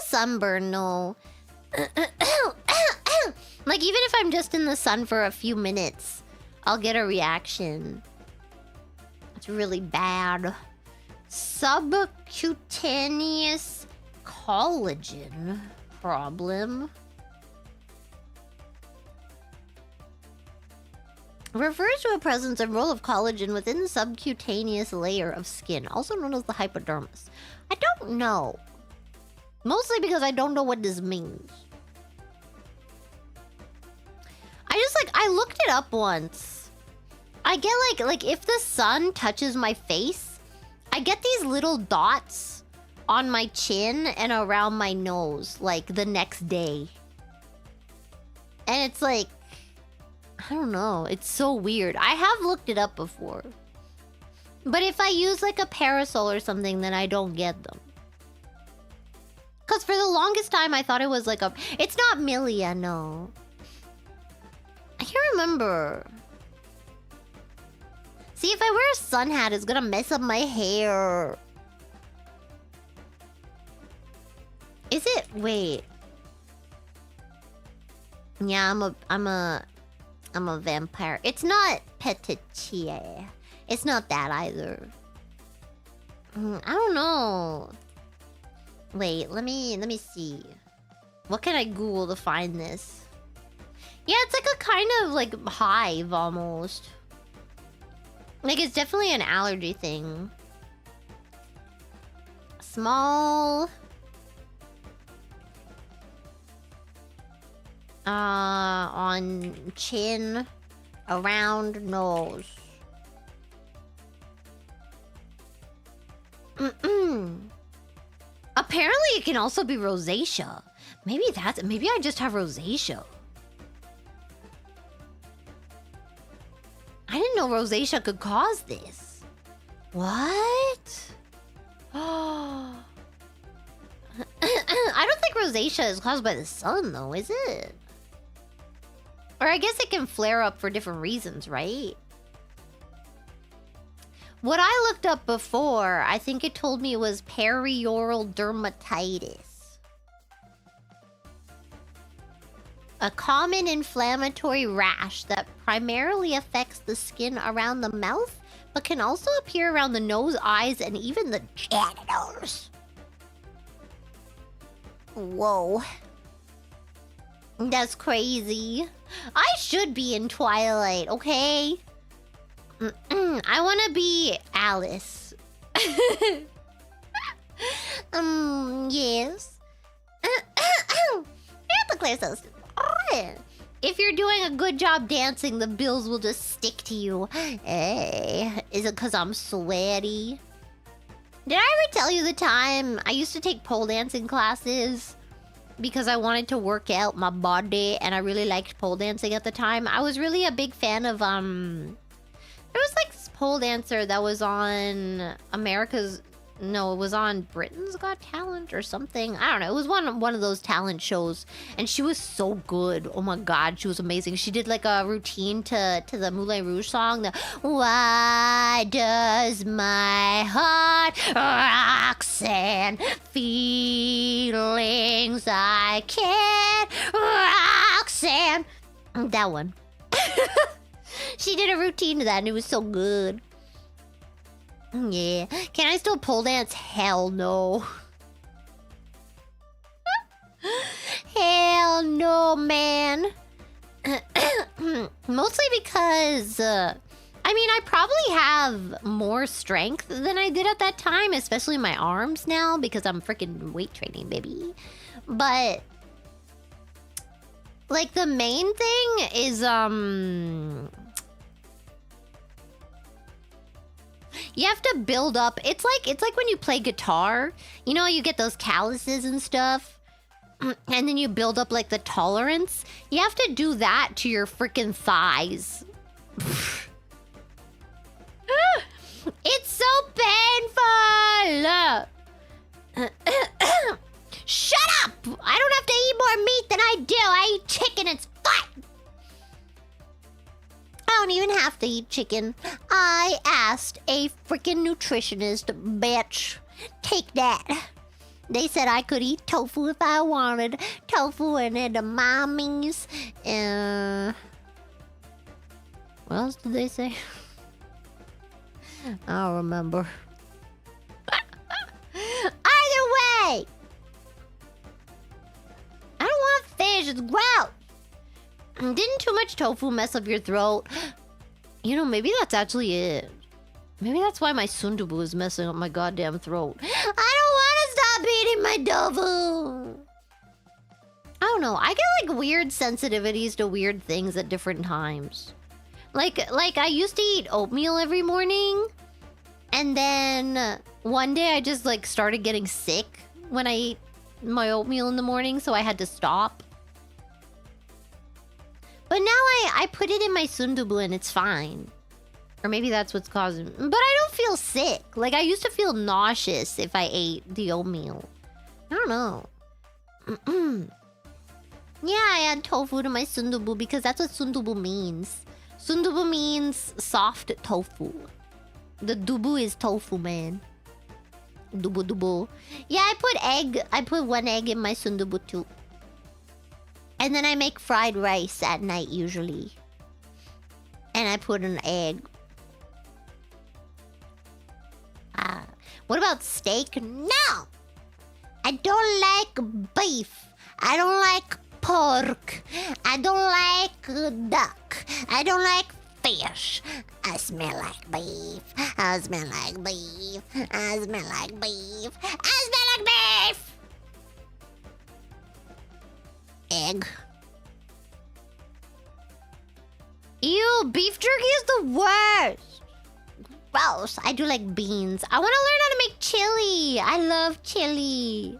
[SPEAKER 2] a sunburn, no. Like, even if I'm just in the sun for a few minutes, I'll get a reaction. It's really bad. Subcutaneous collagen problem. Refers to a presence and role of collagen within the subcutaneous layer of skin, also known as the hypodermis. I don't know. Mostly because I don't know what this means. I looked it up once. I get like if the sun touches my face, I get these little dots on my chin and around my nose, like the next day. And it's like, I don't know, it's so weird. I have looked it up before. But if I use like a parasol or something, then I don't get them. Because for the longest time, I thought it was like a... It's not milia, no. I can't remember. See, if I wear a sun hat, it's gonna mess up my hair. Is it? Wait. Yeah, I'm a vampire. It's not petitiae. It's not that either. I don't know. Wait, let me see. What can I Google to find this? Yeah, it's like a kind of like hive almost. Like, it's definitely an allergy thing. Small. On chin, around nose. Apparently it can also be rosacea. Maybe I just have rosacea. I didn't know rosacea could cause this. What? I don't think rosacea is caused by the sun though, is it? Or I guess it can flare up for different reasons, right? What I looked up before, I think it told me it was perioral dermatitis. A common inflammatory rash that primarily affects the skin around the mouth, but can also appear around the nose, eyes, and even the genitals. Whoa. That's crazy. I should be in Twilight, okay? I want to be Alice. Yes. Yeah, the clear so. if you're doing a good job dancing, the bills will just stick to you. Hey, is it because I'm sweaty? Did I ever tell you the time I used to take pole dancing classes because I wanted to work out my body and I really liked pole dancing at the time? I was really a big fan of, there was like this pole dancer that was on no, it was on Britain's Got Talent or something. I don't know. It was one of those talent shows. And she was so good. Oh my god, she was amazing. She did like a routine to the Moulin Rouge song. The Why does my heart Roxanne feelings I can't Roxanne. That one. She did a routine to that and it was so good. Yeah. Can I still pole dance? Hell no. Hell no, man. Mostly because, I mean, I probably have more strength than I did at that time, especially my arms now, because I'm freaking weight training, baby. But, like, the main thing is, you have to build up. It's like when you play guitar. You know, you get those calluses and stuff. And then you build up like the tolerance. You have to do that to your freaking thighs. It's so painful. Shut up! I don't have to eat more meat than I do. I eat chicken. It's fine. I don't even have to eat chicken. I asked a freaking nutritionist, bitch. Take that. They said I could eat tofu if I wanted. Tofu and edamames. What else did they say? I don't remember. Either way! I don't want fish. It's gross. Didn't too much tofu mess up your throat? You know, maybe that's actually it. Maybe that's why my sundubu is messing up my goddamn throat. I don't want to stop eating my tofu. I don't know. I get like weird sensitivities to weird things at different times. Like I used to eat oatmeal every morning. And then one day I just like started getting sick when I ate my oatmeal in the morning. So I had to stop. But now I put it in my sundubu and it's fine. Or maybe that's what's causing... But I don't feel sick. Like, I used to feel nauseous if I ate the oatmeal. I don't know. Yeah, I add tofu to my sundubu because that's what sundubu means. Sundubu means soft tofu. The dubu is tofu, man. Dubu dubu. Yeah, I put egg. I put one egg in my sundubu too. And then I make fried rice at night usually. And I put an egg. What about steak? No! I don't like beef. I don't like pork. I don't like duck. I don't like fish. I smell like beef. I smell like beef. I smell like beef. I smell like beef! Egg. Ew, beef jerky is the worst. Gross. I do like beans. I want to learn how to make chili. I love chili.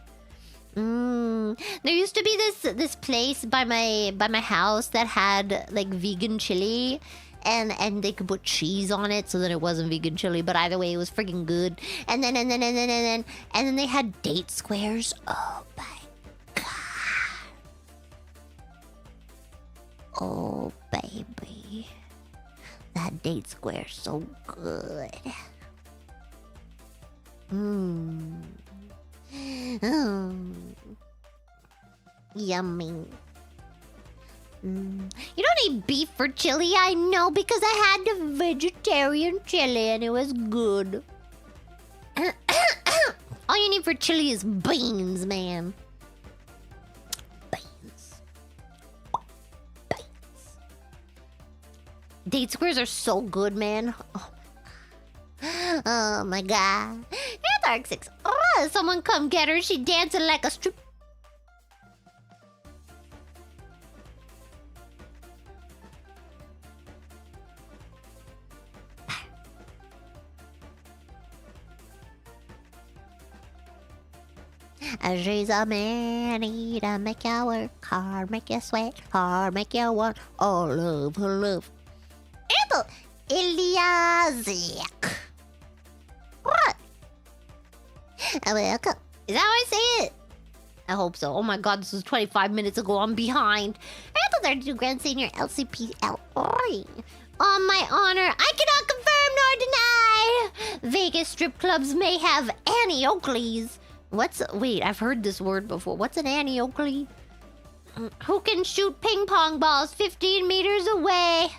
[SPEAKER 2] There used to be this place by my house that had like vegan chili, and they could put cheese on it, so that it wasn't vegan chili. But either way, it was freaking good. And then they had date squares. Oh my god. Oh baby. That date square's so good. Yummy. You don't eat beef for chili, I know, because I had the vegetarian chili and it was good. All you need for chili is beans, man. Date squares are so good, man. Oh my god. Yeah, Dark 6. Oh, someone come get her. She dancing like a strip. She's a man-eater, make you work hard, make you sweat hard, make you want all of her love. Ito, Iliazik. What? Welcome. Is that how I say it? I hope so. Oh my god, this was 25 minutes ago. I'm behind. Ito, 32 Grand Senior LCPL. On my honor, I cannot confirm nor deny. Vegas strip clubs may have Annie Oakleys. Wait, I've heard this word before. What's an Annie Oakley? Who can shoot ping pong balls 15 meters away?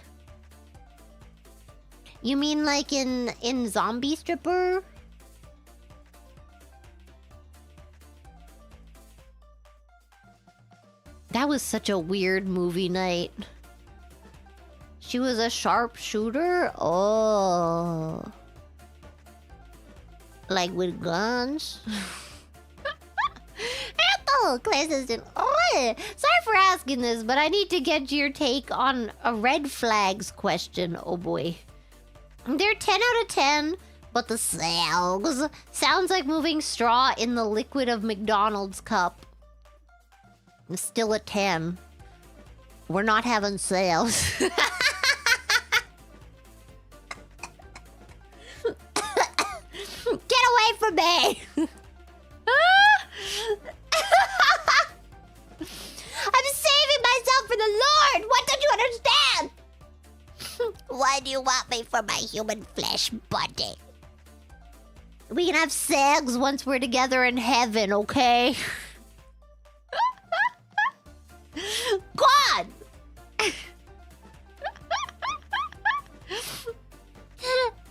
[SPEAKER 2] You mean like in Zombie Stripper? That was such a weird movie night. She was a sharpshooter? Oh. Like with guns? Hello, class assistant. Oh, sorry for asking this, but I need to get your take on a red flags question. Oh boy. They're 10 out of 10, but the sounds like moving straw in the liquid of McDonald's cup. Still a 10. We're not having sales. Get away from me! I'm saving myself for the Lord! What don't you understand? Why do you want me for my human flesh body? We can have sex once we're together in heaven, okay? God!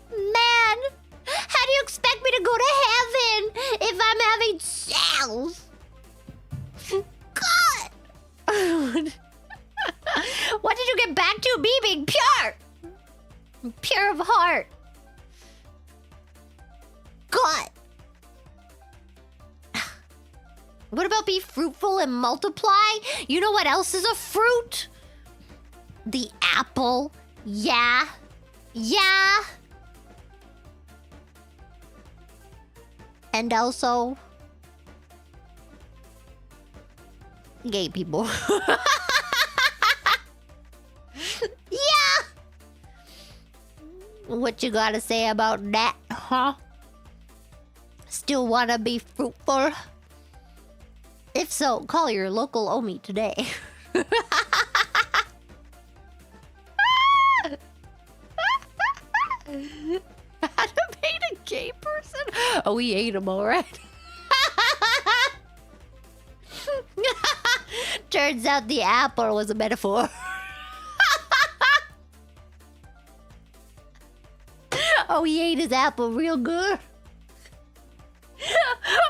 [SPEAKER 2] Man, how do you expect me to go to heaven if I'm having sex? God! What did you get back to? Me being pure! Pure of heart. God! What about be fruitful and multiply? You know what else is a fruit? The apple. Yeah. Yeah. And also gay people. Yeah. What you gotta say about that, huh? Still wanna be fruitful? If so, call your local Omi today. Animate a gay person? Oh, we ate him, alright. Turns out the apple was a metaphor. Oh, he ate his apple real good.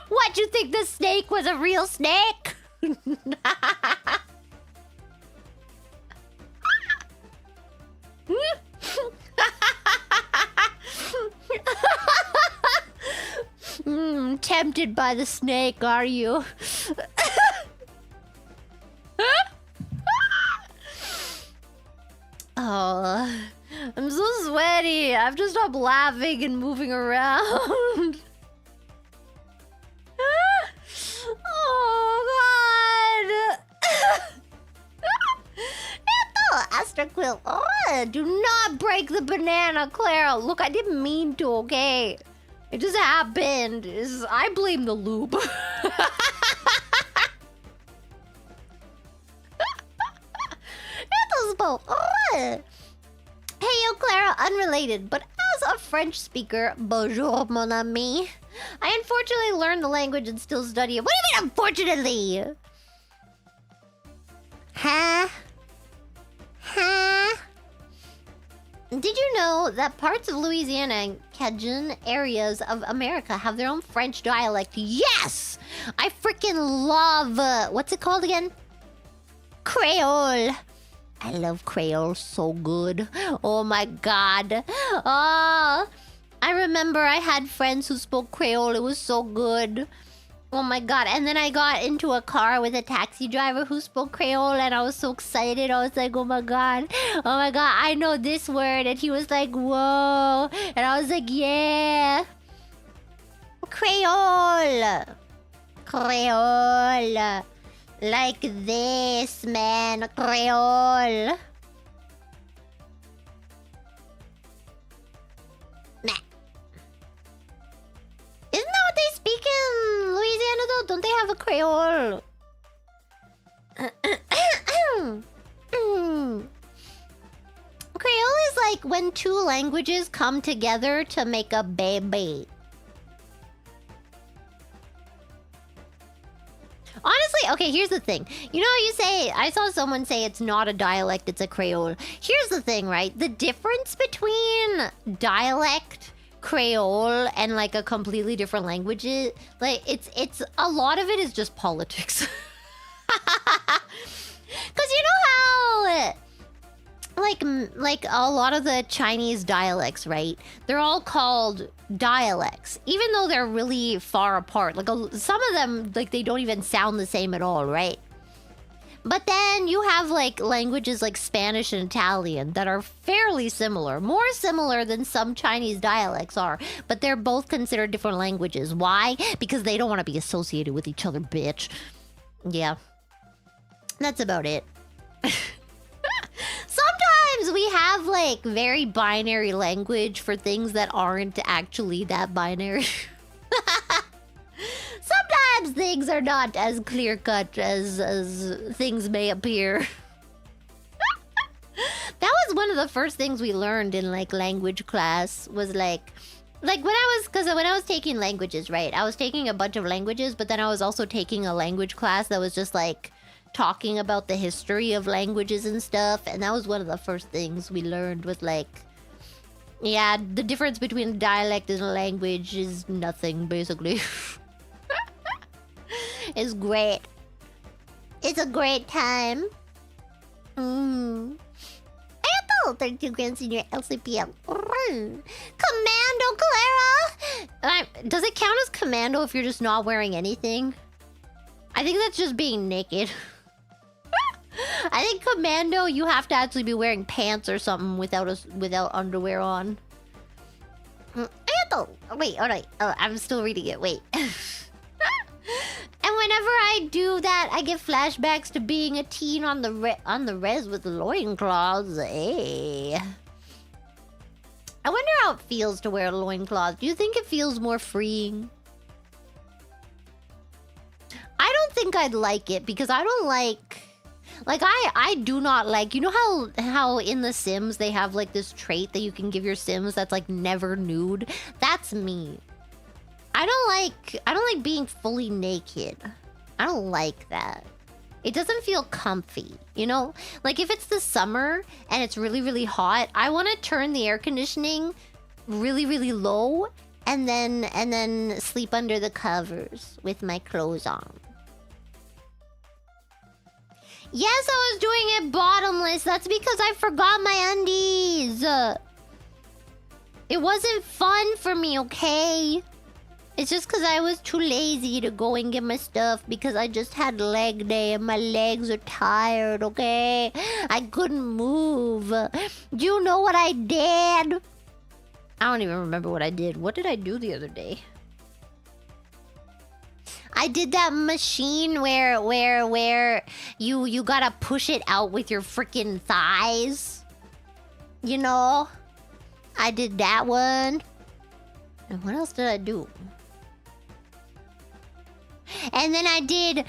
[SPEAKER 2] What, you think the snake was a real snake? Tempted by the snake, are you? Oh, I'm so sweaty. I've just stopped laughing and moving around. Oh, God. Astro Quill. Oh, do not break the banana, Clara. Look, I didn't mean to, okay? It just happened. I blame the lube. Hey, yo, Clara, unrelated, but as a French speaker, bonjour, mon ami. I unfortunately learned the language and still study it. What do you mean, unfortunately? Huh? Did you know that parts of Louisiana and Cajun areas of America have their own French dialect? Yes! I freaking love... what's it called again? Creole. I love Creole so good. Oh my god. Oh, I remember I had friends who spoke Creole. It was so good. Oh my god. And then I got into a car with a taxi driver who spoke Creole and I was so excited. I was like, oh my god. Oh my god, I know this word. And he was like, whoa. And I was like, yeah. Creole. Creole. Like this, man. Creole. Nah. Isn't that what they speak in Louisiana, though? Don't they have a Creole? Creole is like when two languages come together to make a baby. Honestly, okay, here's the thing. You know, you say, I saw someone say it's not a dialect, it's a Creole. Here's the thing, right? The difference between dialect, Creole, and like a completely different language, like it's a lot of it is just politics. Because you know how like a lot of the Chinese dialects, right? They're all called dialects, even though they're really far apart. Like some of them, like they don't even sound the same at all, right? But then you have like languages like Spanish and Italian that are fairly similar, more similar than some Chinese dialects are, but they're both considered different languages. Why? Because they don't want to be associated with each other, bitch. Yeah. That's about it. Sometimes we have like very binary language for things that aren't actually that binary. Sometimes things are not as clear-cut as things may appear. That was one of the first things we learned in like language class was like when I was taking languages, right? I was taking a bunch of languages, but then I was also taking a language class that was just like talking about the history of languages and stuff, and that was one of the first things we learned was like, yeah, the difference between a dialect and a language is nothing, basically. It's great. It's a great time. Ethel, 32 grand senior LCPL. Commando Clara! Does it count as commando if you're just not wearing anything? I think that's just being naked. I think commando, you have to actually be wearing pants or something without underwear on. Wait, alright. Oh, I'm still reading it. Wait. And whenever I do that, I get flashbacks to being a teen on the res with loincloths. Hey. I wonder how it feels to wear a loincloth. Do you think it feels more freeing? I don't think I'd like it because I don't like I do not like, you know how in The Sims they have like this trait that you can give your Sims that's like never nude? That's me. I don't like being fully naked. I don't like that. It doesn't feel comfy, you know? Like if it's the summer and it's really, really hot, I want to turn the air conditioning really, really low and then sleep under the covers with my clothes on. Yes, I was doing it bottomless. That's because I forgot my undies. It wasn't fun for me, okay? It's just because I was too lazy to go and get my stuff because I just had leg day and my legs are tired, okay? I couldn't move. Do you know what I did? I don't even remember what I did. What did I do the other day? I did that machine where you gotta push it out with your freaking thighs. You know? I did that one. And what else did I do? And then I did,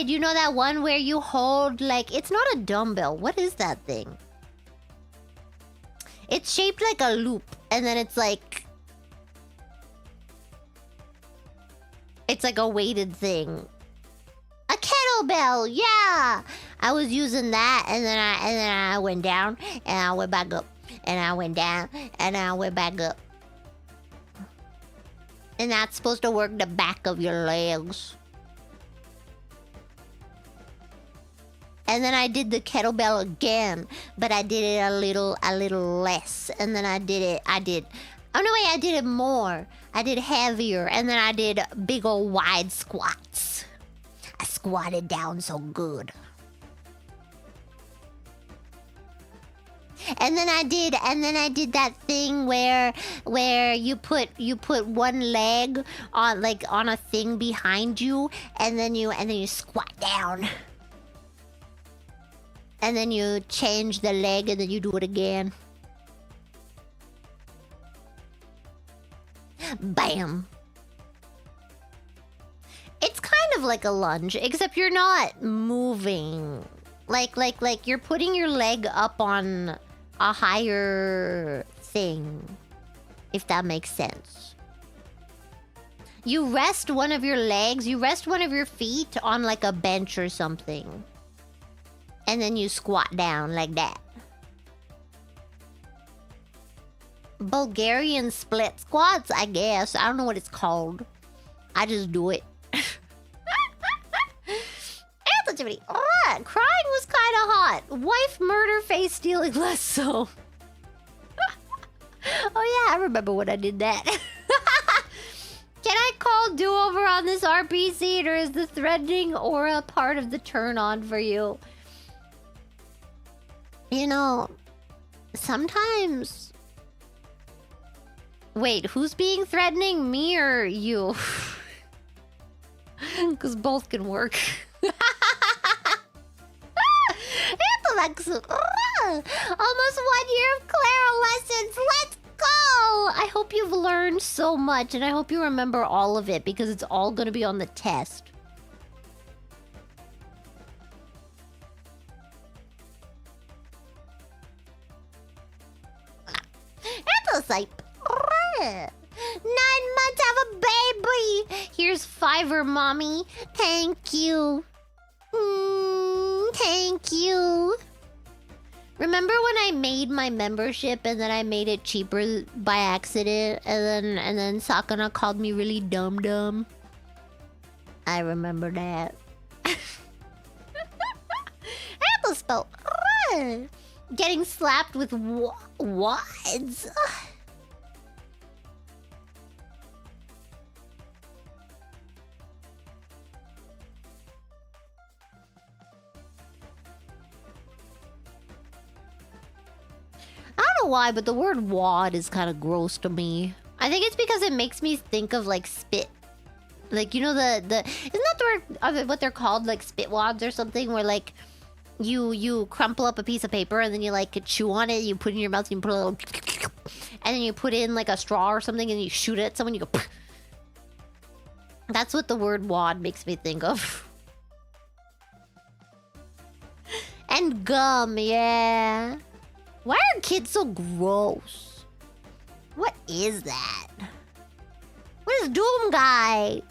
[SPEAKER 2] you know that one where you hold like, it's not a dumbbell. What is that thing? It's shaped like a loop. And then it's like a weighted thing. A kettlebell, yeah. I was using that, and then I went down, and I went back up, and I went down, and I went back up. And that's supposed to work the back of your legs. And then I did the kettlebell again, but I did it a little less. And then I did it more. I did heavier, and then I did big old wide squats. I squatted down so good. And then I did that thing where you put one leg on on a thing behind you, and then you squat down. And then you change the leg, and then you do it again. Bam. It's kind of like a lunge, except you're not moving. Like you're putting your leg up on a higher thing, if that makes sense. You rest one of your legs, you rest one of your feet on like a bench or something. And then you squat down like that. Bulgarian split squats, I guess. I don't know what it's called. I just do it. Crying was kind of hot. Wife murder, face stealing less so. Oh yeah, I remember when I did that. Can I call do-over on this RP seat, or is the threatening aura part of the turn-on for you? You know, sometimes... Wait, who's being threatening? Me or you? Because both can work. Almost 1 year of Clara lessons. Let's go! I hope you've learned so much, and I hope you remember all of it, because it's all going to be on the test. It's like 9 months, have a baby. Here's $5, mommy. Thank you. Thank you. Remember when I made my membership and then I made it cheaper by accident, and then Sakana called me really dumb? I remember that. I have to spell getting slapped with wads. I don't know why, but the word wad is kind of gross to me. I think it's because it makes me think of like spit. Like, you know, isn't that the word, what they're called, like spit wads or something, where like you crumple up a piece of paper and then you like chew on it, you put it in your mouth, and you put a little, and then you put in like a straw or something and you shoot it at someone, you go. That's what the word wad makes me think of. And gum, yeah. Why are kids so gross? What is that? What is Doom Guy?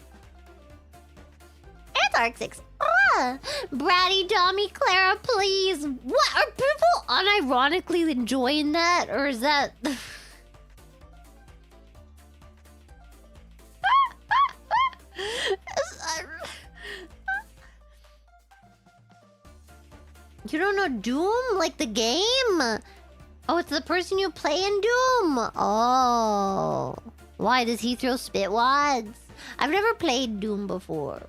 [SPEAKER 2] Antarctic 6. Bratty Tommy Clara, please. What? Are people unironically enjoying that? Or is that... You don't know Doom? Like the game? Oh, it's the person you play in Doom. Oh. Why, does he throw spit wads? I've never played Doom before.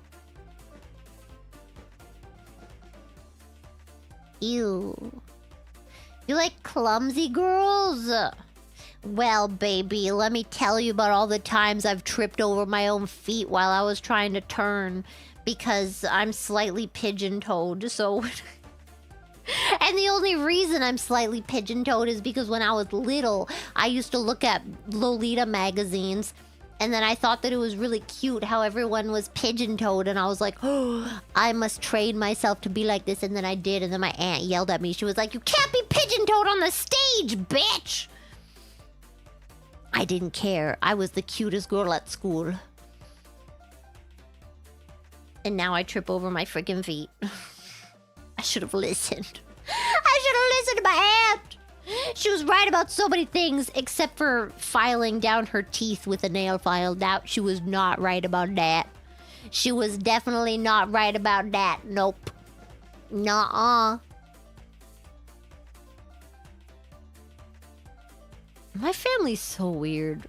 [SPEAKER 2] Ew. You like clumsy girls? Well, baby, let me tell you about all the times I've tripped over my own feet while I was trying to turn, because I'm slightly pigeon-toed, so... And the only reason I'm slightly pigeon-toed is because when I was little, I used to look at Lolita magazines, and then I thought that it was really cute how everyone was pigeon-toed, and I was like, oh, I must train myself to be like this, and then I did, and then my aunt yelled at me. She was like, you can't be pigeon-toed on the stage, bitch! I didn't care. I was the cutest girl at school. And now I trip over my freaking feet. I should have listened. I should have listened to my aunt. She was right about so many things, except for filing down her teeth with a nail file. Now she was not right about that. She was definitely not right about that. Nope. Nuh-uh. My family's so weird.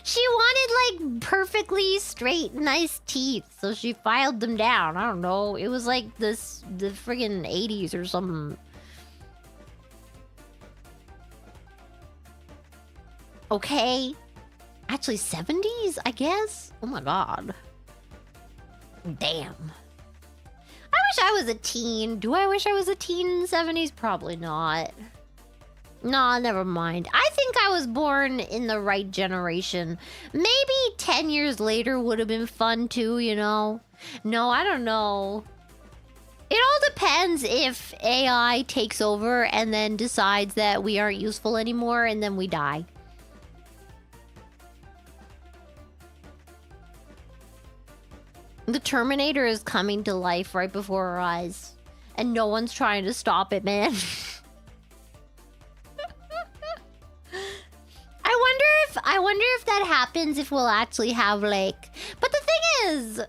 [SPEAKER 2] She wanted
[SPEAKER 3] like perfectly straight, nice teeth, so she filed them down. I don't know. It was like the friggin' 80s or something. Okay. Actually, 70s, I guess? Oh my god. Damn. I wish I was a teen. Do I wish I was a teen in the 70s? Probably not. No, never mind. I think I was born in the right generation. Maybe 10 years later would have been fun too, you know? No, I don't know. It all depends if AI takes over and then decides that we aren't useful anymore and then we die. The Terminator is coming to life right before our eyes. And no one's trying to stop it, man. I wonder if that happens, if we'll actually have like... But the thing is,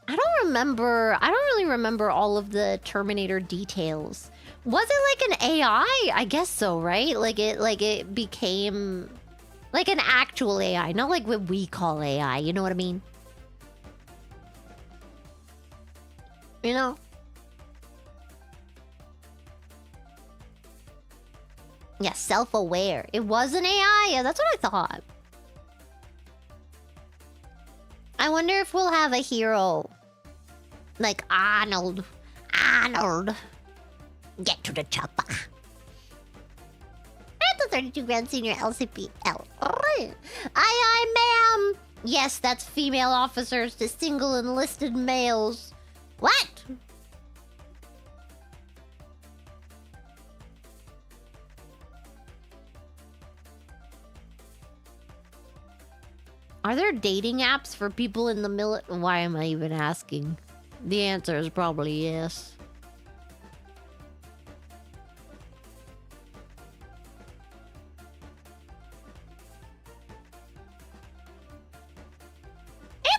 [SPEAKER 3] I don't really remember all of the Terminator details. Was it like an AI? I guess so, right? Like it became like an actual AI, not like what we call AI, you know what I mean? You know? Yeah, self-aware. It was an AI? Yeah, that's what I thought. I wonder if we'll have a hero. Like Arnold. Arnold. Get to the chopper. At the 32 Grand Senior LCPL. Aye, ma'am. Yes, that's female officers to single enlisted males. What? Are there dating apps for people in the military? Why am I even asking? The answer is probably yes.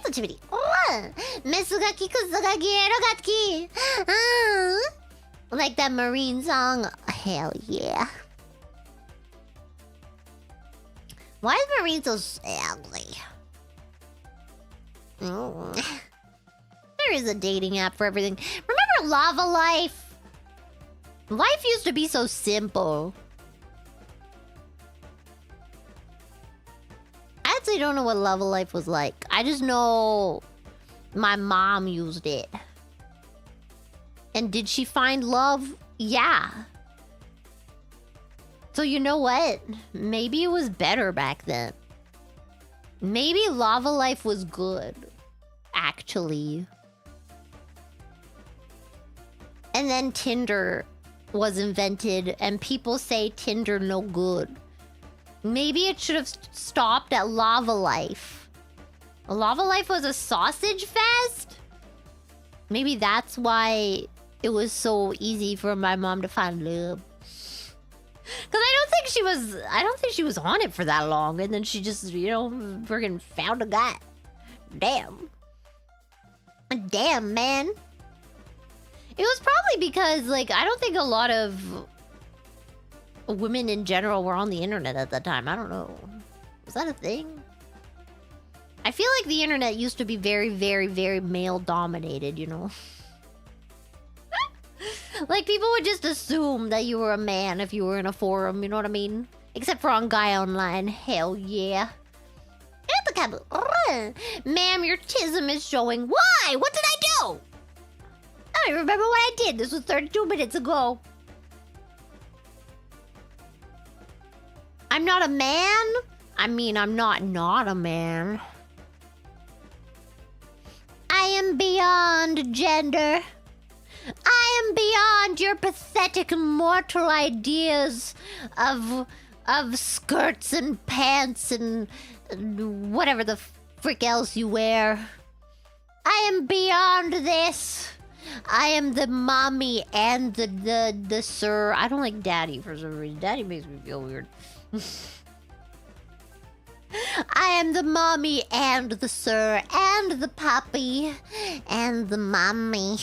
[SPEAKER 3] Activity. Mesugaki kusugaki erogaki. Like that Marine song. Hell yeah. Why is Marine so ugly? There is a dating app for everything. Remember Lava Life? Life used to be so simple. I actually don't know what Lava Life was like. I just know my mom used it. And did she find love? Yeah. So you know what? Maybe it was better back then. Maybe Lava Life was good. Actually. And then Tinder was invented and people say Tinder no good. Maybe it should have stopped at Lava Life. Lava Life was a sausage fest? Maybe that's why it was so easy for my mom to find love. Cause I don't think she was on it for that long, and then she just, you know, friggin' found a guy. Damn. Damn, man. It was probably because, like, I don't think a lot of women in general were on the internet at that time. I don't know. Was that a thing? I feel like the internet used to be very, very, very male dominated, you know? Like, people would just assume that you were a man if you were in a forum, you know what I mean? Except for on Guy Online. Hell yeah. Ma'am, your tism is showing. Why? What did I do? I don't remember what I did. This was 32 minutes ago. I'm not a man? I mean, I'm not a man. I am beyond gender. I am beyond your pathetic mortal ideas of skirts and pants and whatever the frick else you wear. I am beyond this. I am the mommy and the sir. I don't like daddy for some reason. Daddy makes me feel weird. I am the mommy and the sir and the puppy and the mommy.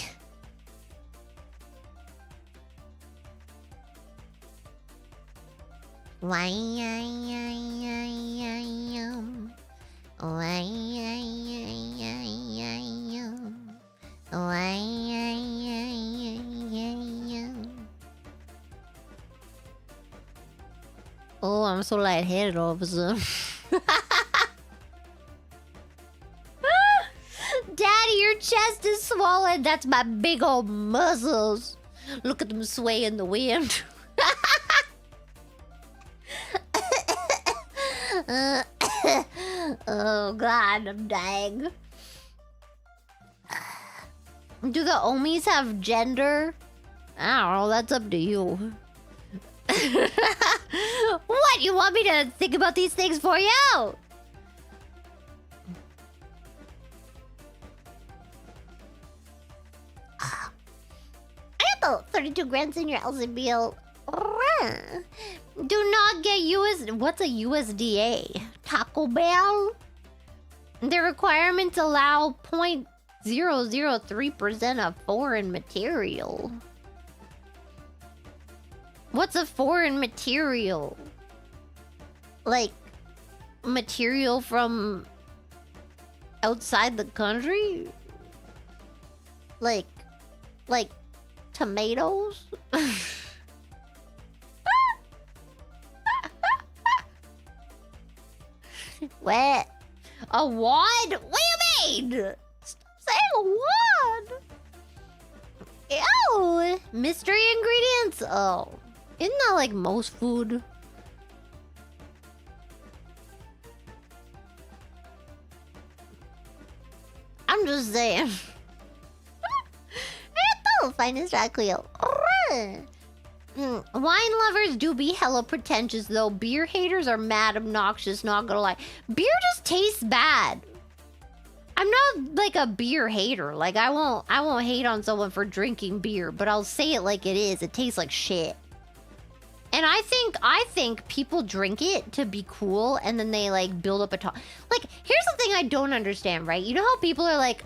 [SPEAKER 2] Oh, I'm so lightheaded all of a sudden. Daddy, your chest is swollen. That's my big old muscles. Look at them sway in the wind. Oh God, I'm dying. Do the Omis have gender? I don't know, that's up to you. What? You want me to think about these things for you? I got the 32 grams in your LZ bill. Do not get what's a USDA? Taco Bell? The requirements allow 0.003% of foreign material. What's a foreign material? Like, material from outside the country? Like tomatoes? What? A wand? What do you mean? Stop saying a wand. Ew. Mystery ingredients? Oh. Isn't that like most food? I'm just saying. Finest Dracula. Wine lovers do be hella pretentious though. Beer haters are mad obnoxious, not gonna lie. Beer just tastes bad. I'm not like a beer hater. Like I won't hate on someone for drinking beer, but I'll say it like it is. It tastes like shit. And I think people drink it to be cool and then they like build up a like here's the thing I don't understand, right? You know how people are like,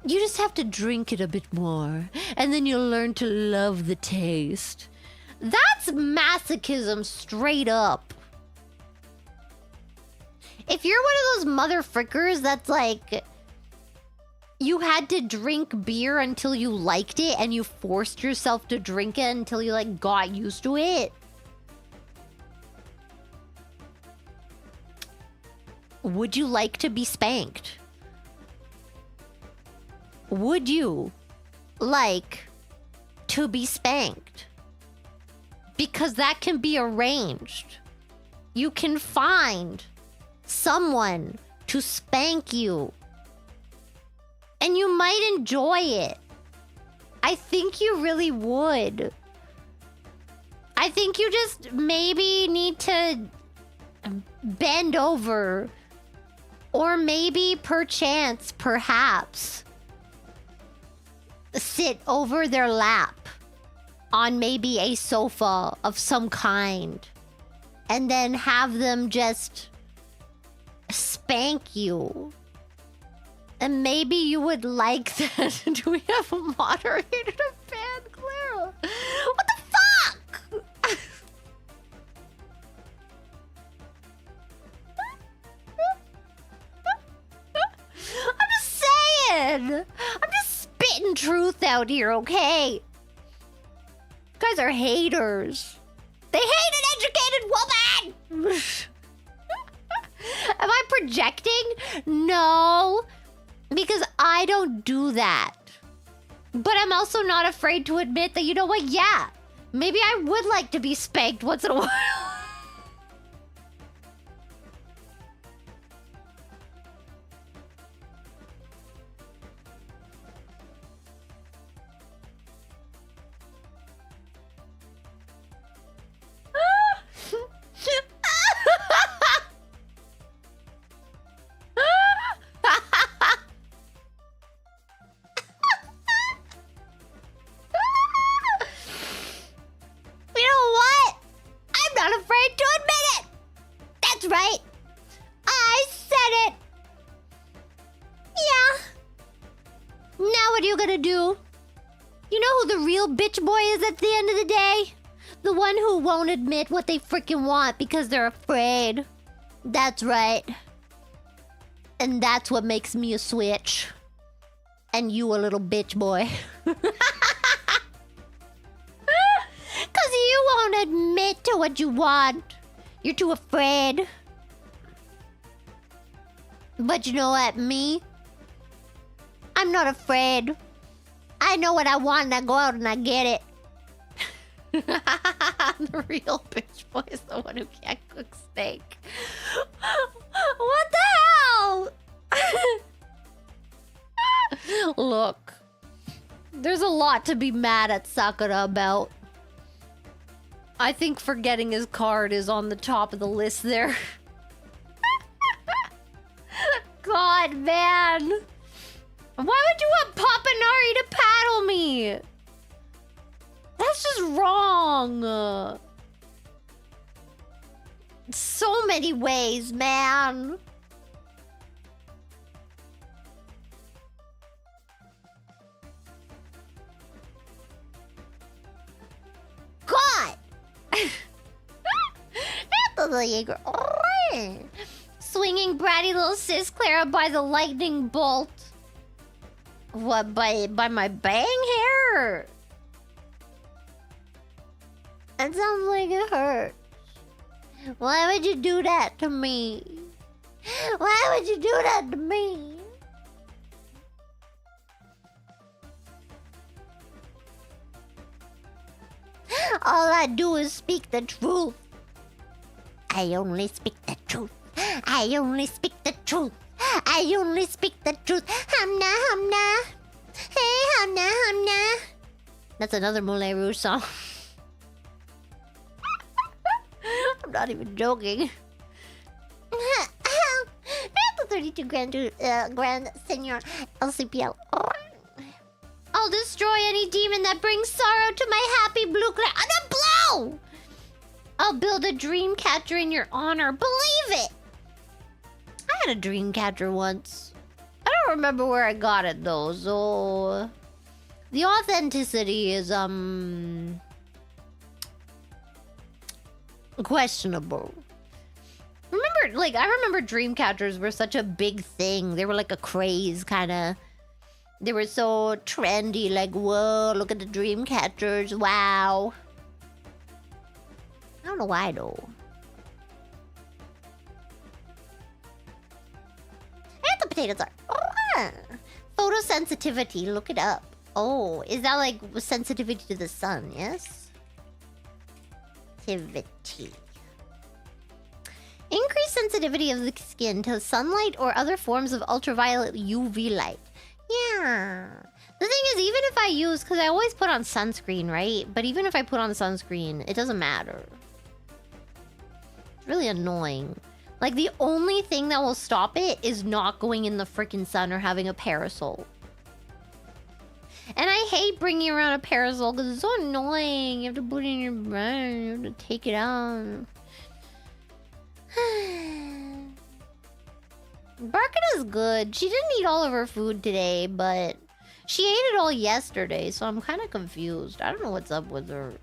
[SPEAKER 2] you just have to drink it a bit more and then you'll learn to love the taste. That's masochism straight up. If you're one of those mother frickers that's like, you had to drink beer until you liked it and you forced yourself to drink it until you like got used to it. Would you like to be spanked? Would you like to be spanked? Because that can be arranged. You can find someone to spank you. And you might enjoy it. I think you really would. I think you just maybe need to bend over. Or maybe perchance, perhaps, sit over their lap on maybe a sofa of some kind. And then have them just spank you. And maybe you would like that. Do we have a moderator to ban Clara? What the fuck? I'm just saying. I'm just spitting truth out here, okay? You guys are haters. They hate an educated woman! Am I projecting? No. Because I don't do that. But I'm also not afraid to admit that, you know what? Yeah. Maybe I would like to be spanked once in a while. You know what? I'm not afraid to admit it. That's right. I said it. Yeah. Now what are you gonna do? You know who the real bitch boy is at the end of the day? The one who won't admit what they freaking want because they're afraid. That's right. And that's what makes me a switch. And you a little bitch boy. Cause you won't admit to what you want. You're too afraid. But you know what, me? I'm not afraid. I know what I want and I go out and I get it. The real bitch boy is the one who can't cook steak. What the hell? Look, there's a lot to be mad at Sakura about. I think forgetting his card is on the top of the list there. God, man. Why would you want Papa Nari to paddle me? That's just wrong. So many ways, man. God! Swinging bratty little sis Clara by the lightning bolt. What, by my bang hair? It sounds like it hurts. Why would you do that to me? Why would you do that to me? All I do is speak the truth. I only speak the truth. I only speak the truth. I only speak the truth. Hamna, hamna. Hey, hamna, hamna. That's another Moulin Rouge song. I'm not even joking. The 32 Grand Senior LCPL. I'll destroy any demon that brings sorrow to my happy blue clan. The blow! I'll build a dream catcher in your honor. Believe it! I had a dream catcher once. I don't remember where I got it though, so the authenticity is questionable. Remember, like, I remember dream catchers were such a big thing. They were like a craze kind of. They were so trendy, like, whoa, look at the dream catchers, wow. I don't know why though. And the potatoes are. Oh, photosensitivity, look it up. Oh, is that like sensitivity to the sun? Yes. Sensitivity. Increased sensitivity of the skin to sunlight or other forms of ultraviolet UV light. Yeah. The thing is, even if I use, because I always put on sunscreen, right? But even if I put on sunscreen, it doesn't matter. It's really annoying. Like, the only thing that will stop it is not going in the freaking sun or having a parasol. And I hate bringing around a parasol because it's so annoying. You have to put it in your brain. You have to take it out. Barkada's good. She didn't eat all of her food today, but she ate it all yesterday, so I'm kind of confused. I don't know what's up with her.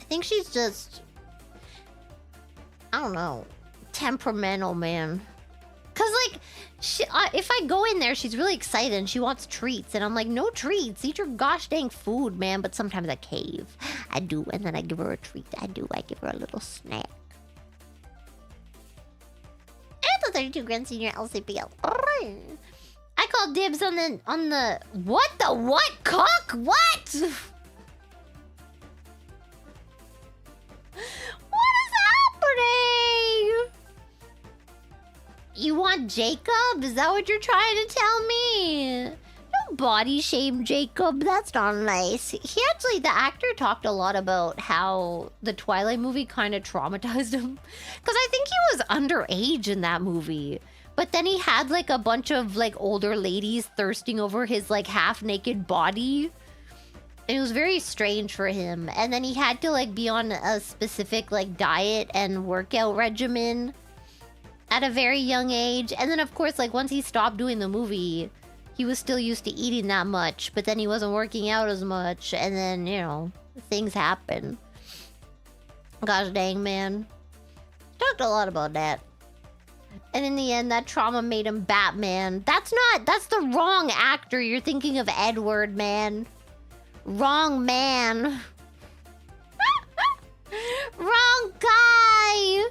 [SPEAKER 2] I think she's just... I don't know. Temperamental, man. Cause like, if I go in there, she's really excited and she wants treats. And I'm like, no treats. Eat your gosh dang food, man. But sometimes I cave. I do. And then I give her a treat. I do. I give her a little snack. And the 32 Grand Senior LCPL. I call dibs on the... What the what? Cock? What? What is happening? You want Jacob? Is that what you're trying to tell me? Don't body shame Jacob. That's not nice. He actually, the actor talked a lot about how the Twilight movie kind of traumatized him. Because I think he was underage in that movie. But then he had like a bunch of like older ladies thirsting over his like half-naked body. And it was very strange for him. And then he had to like be on a specific like diet and workout regimen at a very young age. And then of course, like once he stopped doing the movie, he was still used to eating that much, but then he wasn't working out as much. And then, you know, things happen. Gosh dang, man. Talked a lot about that.
[SPEAKER 3] And in the end, that trauma made him Batman. That's the wrong actor. You're thinking of Edward, man. Wrong man. Wrong guy.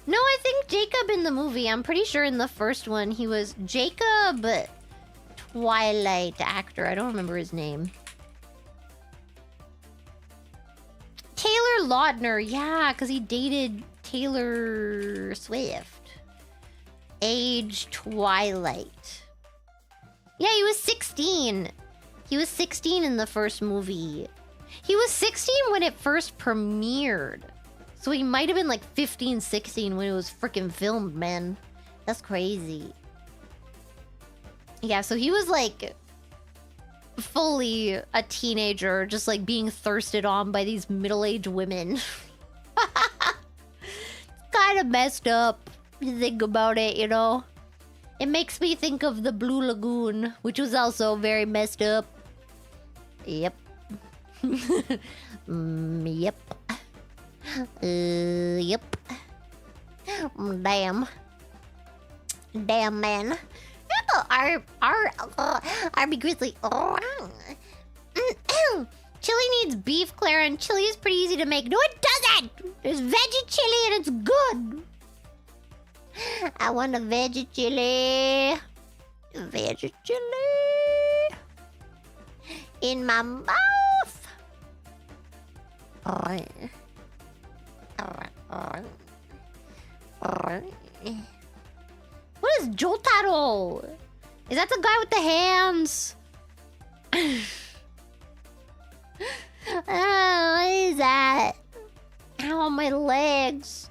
[SPEAKER 3] No, I think Jacob in the movie, I'm pretty sure in the first one, he was Jacob Twilight actor. I don't remember his name. Taylor Lautner. Yeah, because he dated Taylor Swift. Age Twilight. Yeah, he was 16. He was 16 in the first movie. He was 16 when it first premiered. So he might have been like 15, 16 when it was freaking filmed, man. That's crazy. Yeah, so he was like fully a teenager, just like being thirsted on by these middle-aged women. Kind of messed up. You think about it, you know? It makes me think of the Blue Lagoon, which was also very messed up. Yep. Yep. Yep. Damn. Damn, man. RB Grizzly. Chili needs beef, Clara, and chili is pretty easy to make. No, it doesn't! There's veggie chili and it's good. I want a veggie chili. Veggie chili. In my mouth. What is Jotaro? Is that the guy with the hands? What is that? Ow, my legs.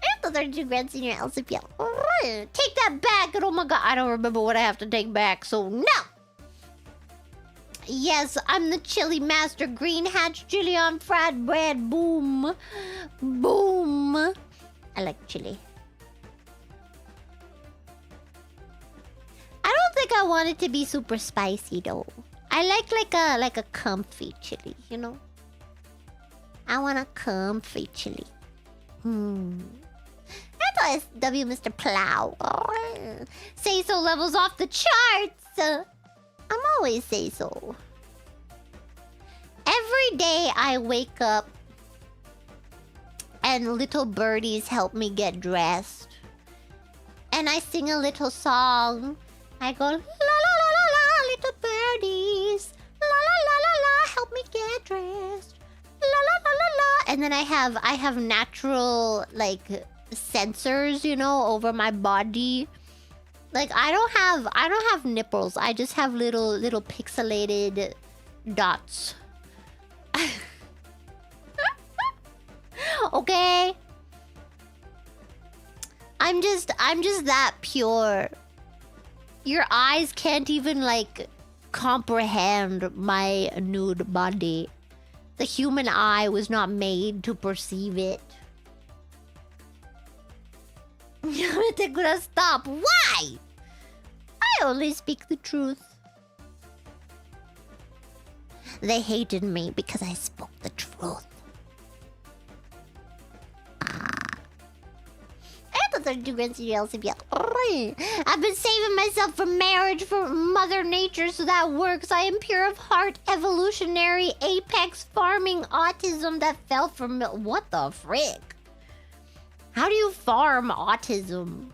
[SPEAKER 3] I thought 32 grand senior LCPL. Take that back. And oh my god, I don't remember what I have to take back, so no. Yes, I'm the chili master. Green hatch chili on fried bread. Boom. Boom. I like chili. I don't think I want it to be super spicy though. I like a comfy chili, you know? I want a comfy chili. That's W Mr. Plow. Say so levels off the charts. I'm always say so. Every day I wake up and little birdies help me get dressed. And I sing a little song. I go, la la la la la, little birdies. La la la la la, help me get dressed. La la la la la. And then I have natural like sensors, you know, over my body. Like I don't have nipples. I just have little pixelated dots. Okay? I'm just that pure. Your eyes can't even like comprehend my nude body. The human eye was not made to perceive it. They're gonna stop. Why? I only speak the truth. They hated me because I spoke the truth. I've been saving myself for marriage for Mother Nature, so that works. I am pure of heart, evolutionary, apex farming autism that fell from... What the frick? How do you farm autism?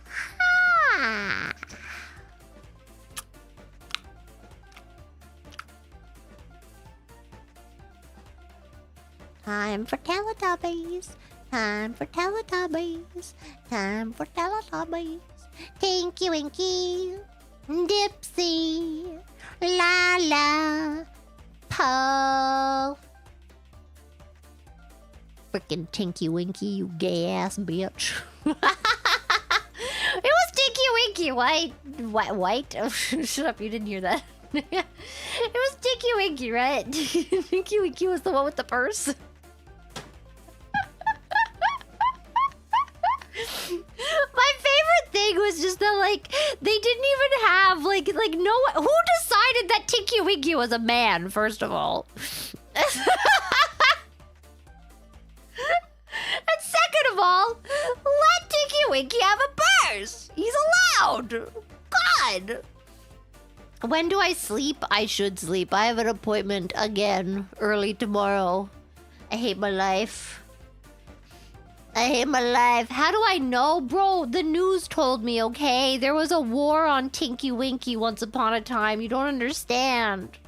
[SPEAKER 3] Ha! Time for Teletubbies. Time for Teletubbies. Time for Teletubbies. Tinky Winky. Dipsy. La Po. Frickin' Tinky Winky, you gay ass bitch. It was Tinky Winky, white. Oh, shut up, you didn't hear that. It was Tinky Winky, right? Tinky Winky was the one with the purse. My favorite thing was just that, like, they didn't even have, like, no one... Who decided that Tinky Winky was a man, first of all? And second of all, let Tinky Winky have a purse. He's allowed. God. When do I sleep? I should sleep. I have an appointment again early tomorrow. I hate my life. I hate my life. How do I know? Bro, the news told me, okay? There was a war on Tinky Winky once upon a time. You don't understand.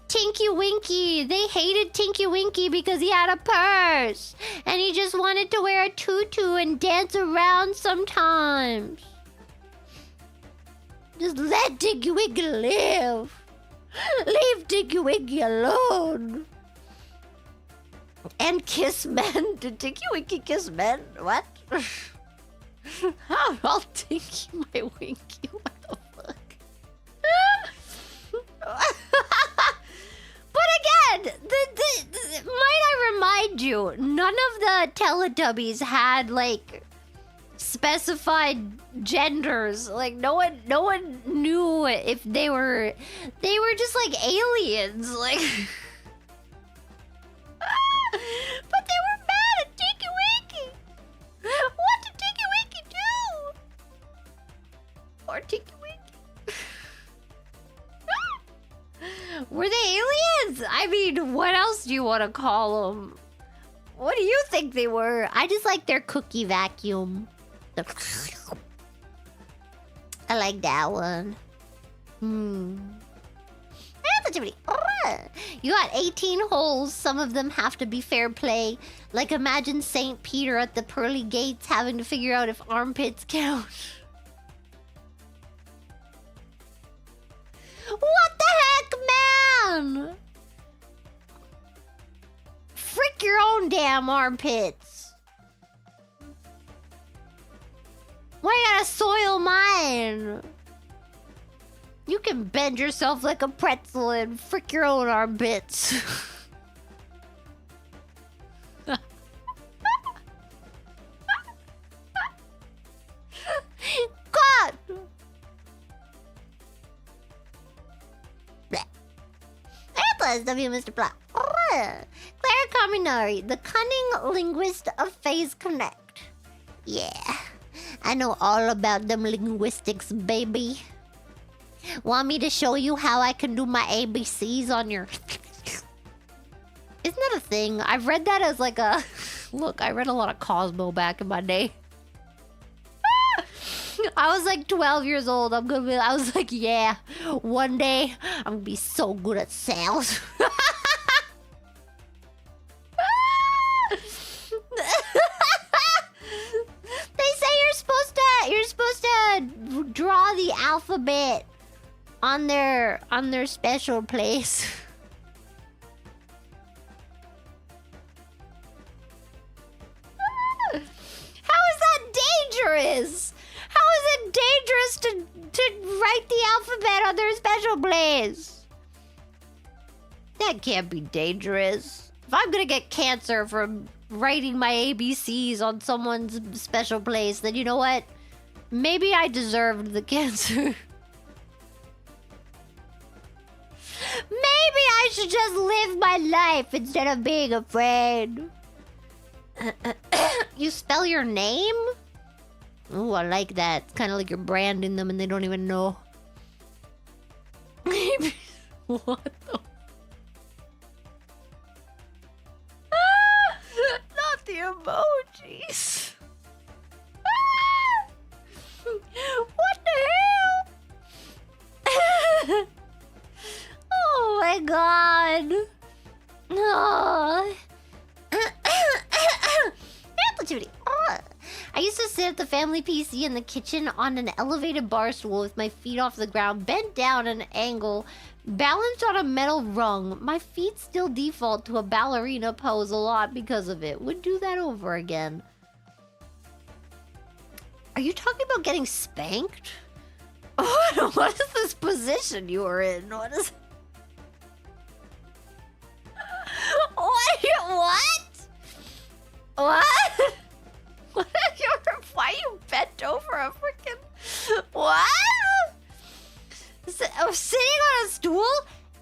[SPEAKER 3] Tinky Winky. They hated Tinky Winky because he had a purse. And he just wanted to wear a tutu and dance around sometimes. Just let Tinky Winky live. Leave Tinky Winky alone. And kiss men. Did Tinky Winky kiss men? What? How all Tinky my Winky? What the fuck? But again, might I remind you, none of the Teletubbies had like specified genders. Like no one knew if they were just like aliens. Like but they were mad at Tinky Winky. What did Tinky Winky do? Or Tinky Winky? Were they aliens? I mean, what else do you want to call them? What do you think they were? I just like their cookie vacuum. I like that one. You got 18 holes. Some of them have to be fair play. Like imagine St. Peter at the pearly gates having to figure out if armpits count. What the heck, man? Frick your own damn armpits. Why you gotta soil mine? You can bend yourself like a pretzel and frick your own armpits. God! W, Mr. Black. Clara Kaminari, the cunning linguist of Phase Connect. Yeah, I know all about them linguistics, baby. Want me to show you how I can do my ABCs on your... Isn't that a thing? I've read that as like a... Look, I read a lot of Cosmo back in my day. I was like 12 years old. I was like, yeah, one day I'm gonna be so good at sales. They say you're supposed to draw the alphabet on their special place. How is that dangerous? How is it dangerous to write the alphabet on their special place? That can't be dangerous. If I'm gonna get cancer from writing my ABCs on someone's special place, then you know what? Maybe I deserved the cancer. Maybe I should just live my life instead of being afraid. You spell your name? Ooh, I like that. It's kind of like you're branding them and they don't even know. What the... Not the emojis. What the hell? Oh my god. Oh. I used to sit at the family PC in the kitchen on an elevated bar stool with my feet off the ground, bent down at an angle, balanced on a metal rung. My feet still default to a ballerina pose a lot because of it. Would do that over again. Are you talking about getting spanked? What is this position you were in? What is... What? What? What are you... Why you bent over a freaking... What? Sitting on a stool?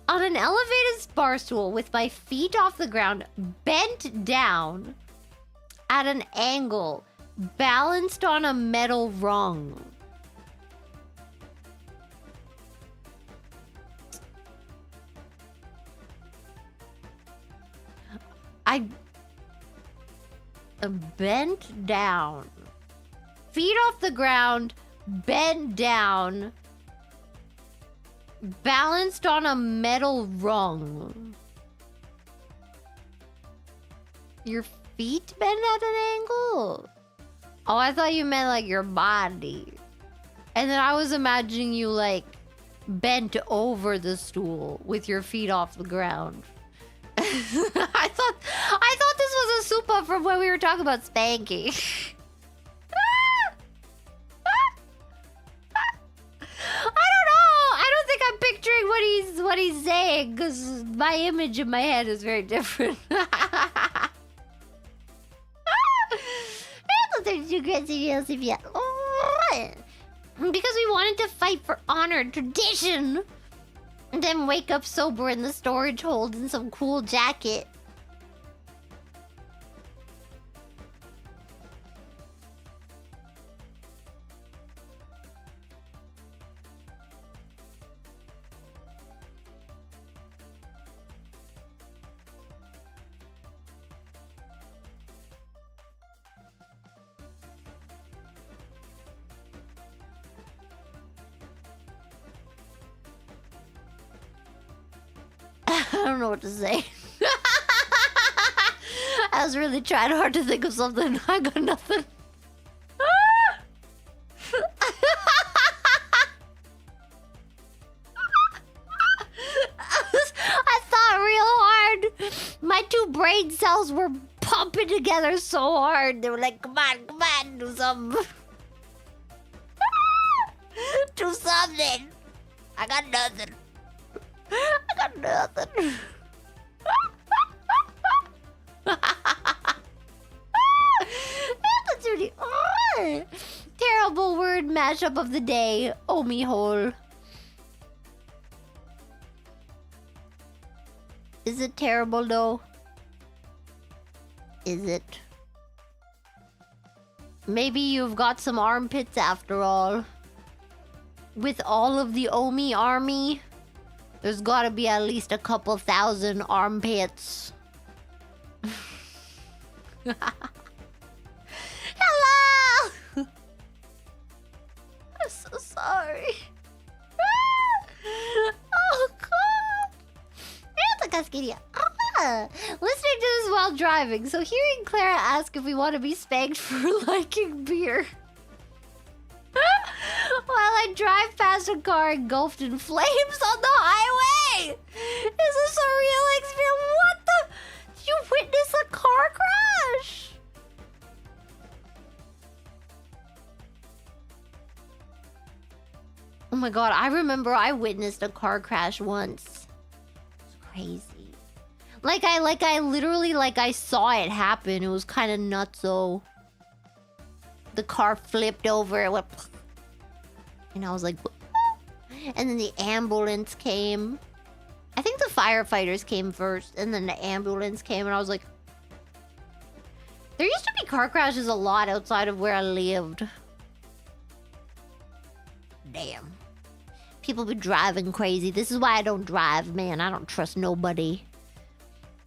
[SPEAKER 3] on an elevated bar stool with my feet off the ground, bent down at an angle, balanced on a metal rung. I bent down. Feet off the ground, bent down, balanced on a metal rung. Your feet bent at an angle? Oh, I thought you meant like your body. And then I was imagining you like bent over the stool with your feet off the ground. I thought this was a super from when we were talking about spanking. I don't know. I don't think I'm picturing what he's saying because my image in my head is very different. Because we wanted to fight for honor and tradition. And then wake up sober in the storage hold in some cool jacket. I don't know what to say. I was really trying hard to think of something. I got nothing. I thought real hard. My two brain cells were pumping together so hard. They were like, come on, do something. Do something. I got nothing. I got nothing. That's really terrible word mashup of the day. Oh me hole. Is it terrible though? Is it? Maybe you've got some armpits after all. With all of the Omi army. There's gotta be at least a couple thousand armpits. Hello! I'm so sorry. Oh, God. Listening to this while driving. So hearing Clara ask if we want to be spanked for liking beer. While I drive past a car engulfed in flames on the highway. Is this a real experience? What the? Did you witness a car crash? Oh my God, I remember I witnessed a car crash once. It's crazy. I literally I saw it happen. It was kind of nutso. The car flipped over. It went, and I was like, and then the ambulance came. I think the firefighters came first, and then the ambulance came, and I was like, there used to be car crashes a lot outside of where I lived. Damn. People be driving crazy. This is why I don't drive, man. I don't trust nobody.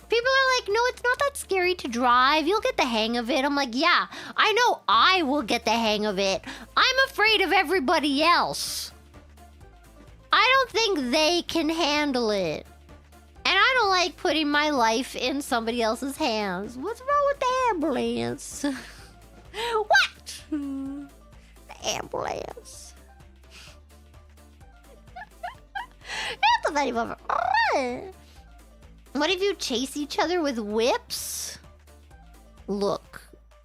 [SPEAKER 3] People are like, no, it's not that scary to drive. You'll get the hang of it. I'm like, yeah, I know I will get the hang of it. I'm afraid of everybody else. I don't think they can handle it. And I don't like putting my life in somebody else's hands. What's wrong with the ambulance? What? The ambulance. That's a funny moment. What if you chase each other with whips? Look,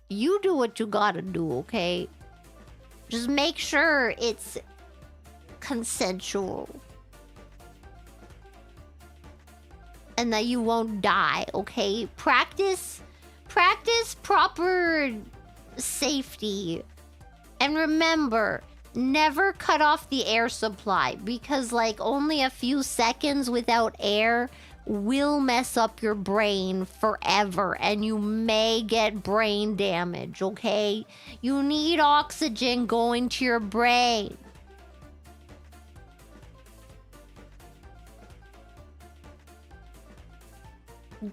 [SPEAKER 3] you do what you gotta do, okay? Just make sure it's consensual. And that you won't die, okay? Practice proper safety. And remember, never cut off the air supply because like only a few seconds without air will mess up your brain forever and you may get brain damage, okay? You need oxygen going to your brain.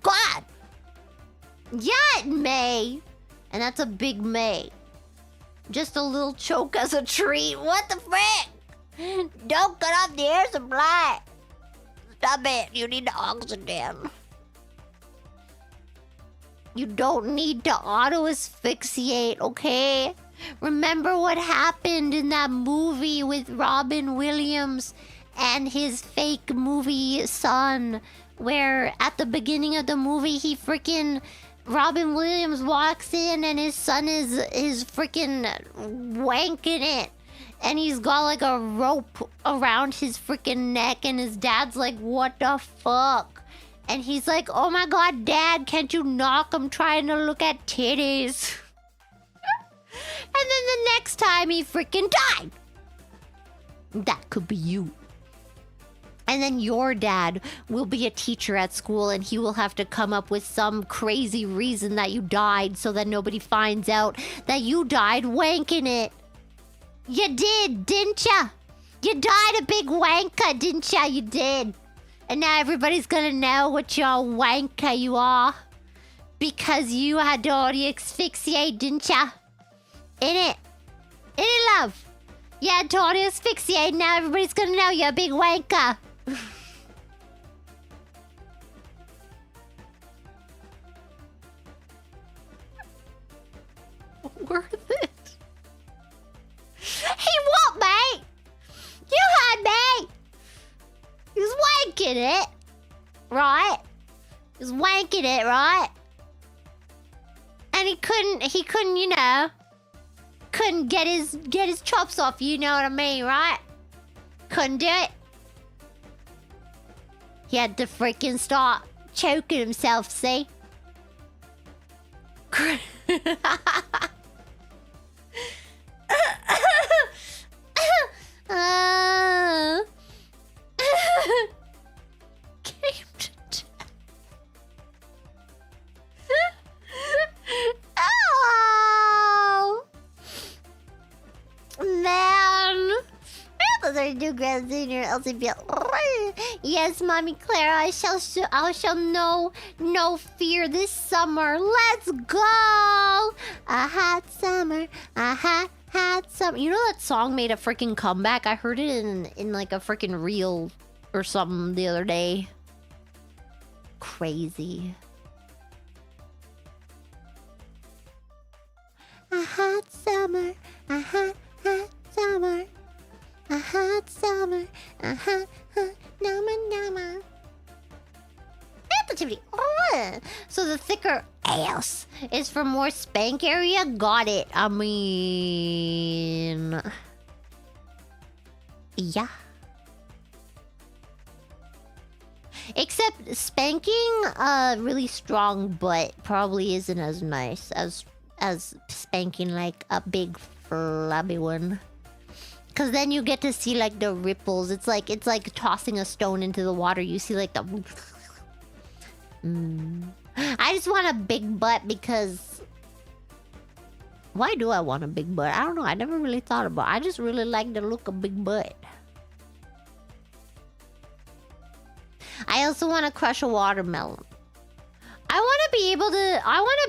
[SPEAKER 3] God! Yeah, it may. And that's a big may. Just a little choke as a treat. What the frick? Don't cut off the air supply. Stop it. You need the oxygen. You don't need to auto asphyxiate, okay? Remember what happened in that movie with Robin Williams and his fake movie son, where at the beginning of the movie he freaking Robin Williams walks in and his son is freaking wanking it. And he's got like a rope around his freaking neck and his dad's like, what the fuck? And he's like, oh my god, Dad, can't you knock? I'm trying to look at titties. And then the next time he freaking died. That could be you. And then your dad will be a teacher at school and he will have to come up with some crazy reason that you died so that nobody finds out that you died wanking it. You did, didn't ya? You died a big wanker, didn't ya? You did. And now everybody's gonna know what your wanker you are. Because you had to already asphyxiate, didn't ya? In it, love? You had to already asphyxiate, now everybody's gonna know you're a big wanker. Worth it. He what, mate? You heard me. He was wanking it, right? He was wanking it, right? And he couldn't, you know, couldn't get his chops off. You know what I mean, right? Couldn't do it. He had to freaking start choking himself, see? Came to death. Oh, man. Those are new grand senior LCBL. Yes, Mommy Clara, I shall know no fear this summer. Let's go. A hot summer, a hot summer. You know that song made a freaking comeback? I heard it in like a freaking reel or something the other day. Crazy. A hot summer, a hot summer. A hot summer, a hot, nama. So the thicker ass is for more spank area? Got it. I mean... yeah. Except spanking a really strong butt probably isn't as nice as spanking like a big flabby one. Cause then you get to see like the ripples. It's like tossing a stone into the water. You see like the. I just want a big butt because. Why do I want a big butt? I don't know. I never really thought about it. I just really like the look of big butt. I also want to crush a watermelon. I want to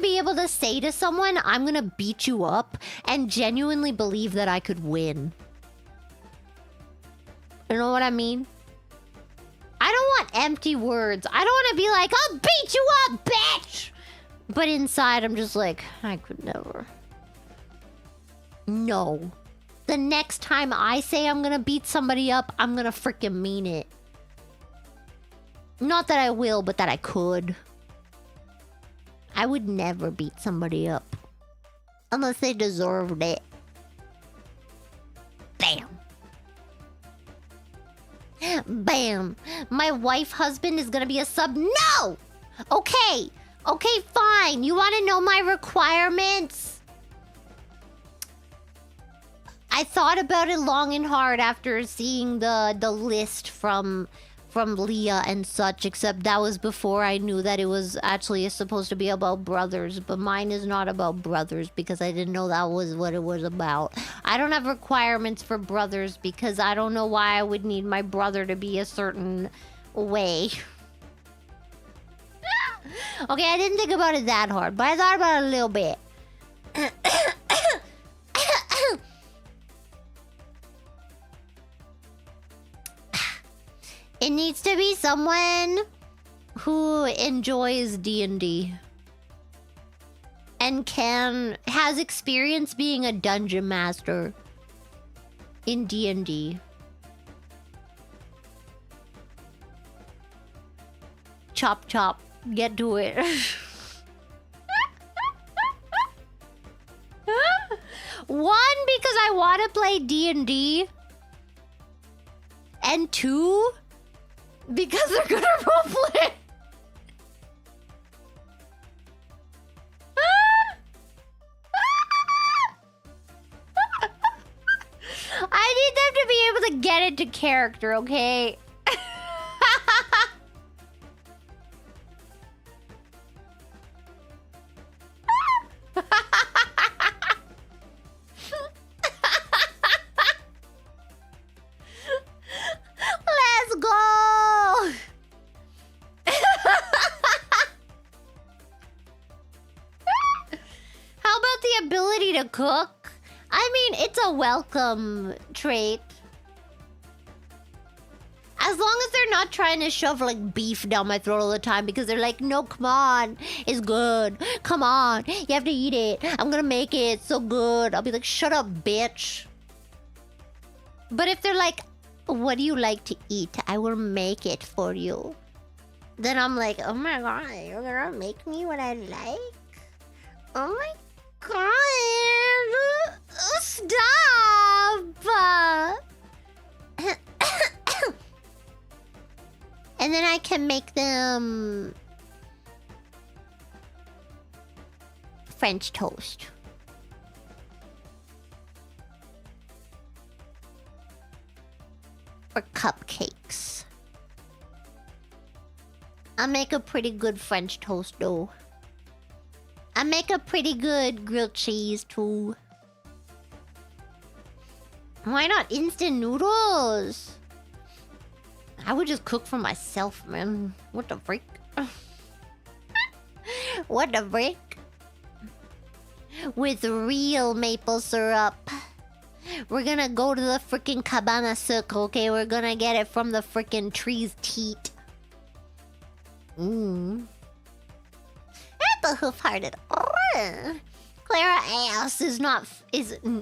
[SPEAKER 3] be able to say to someone, I'm gonna beat you up, and genuinely believe that I could win. You know what I mean? I don't want empty words. I don't want to be like, I'll beat you up, bitch! But inside, I'm just like, I could never. No. The next time I say I'm gonna beat somebody up, I'm gonna freaking mean it. Not that I will, but that I could. I would never beat somebody up. Unless they deserved it. Bam. Bam. My wife husband is gonna be a sub. No! Okay. Okay, fine. You want to know my requirements? I thought about it long and hard after seeing the list from Leah and such, except that was before I knew that it was actually supposed to be about brothers, but mine is not about brothers because I didn't know that was what it was about. I don't have requirements for brothers because I don't know why I would need my brother to be a certain way. Okay, I didn't think about it that hard, but I thought about it a little bit. It needs to be someone who enjoys D&D and has experience being a dungeon master in D&D. Chop chop, get to it. One, because I want to play D&D, and two, because they're gonna roleplay. I need them to be able to get into character, okay? Let's go! How about the ability to cook? I mean, it's a welcome trait. As long as they're not trying to shove like beef down my throat all the time because they're like, no, come on, it's good. Come on, you have to eat it. I'm gonna make it, it's so good. I'll be like, shut up, bitch. But if they're like, what do you like to eat? I will make it for you. Then I'm like, oh my god, you're gonna make me what I like? Oh my god, stop! And then I can make them French toast. Or cupcakes. I make a pretty good French toast though. I make a pretty good grilled cheese too. Why not instant noodles? I would just cook for myself, man. What the freak? What the freak? With real maple syrup. We're gonna go to the freaking cabana circle, okay? We're gonna get it from the freaking tree's teat. At the hoof-hearted. Clara ass is not...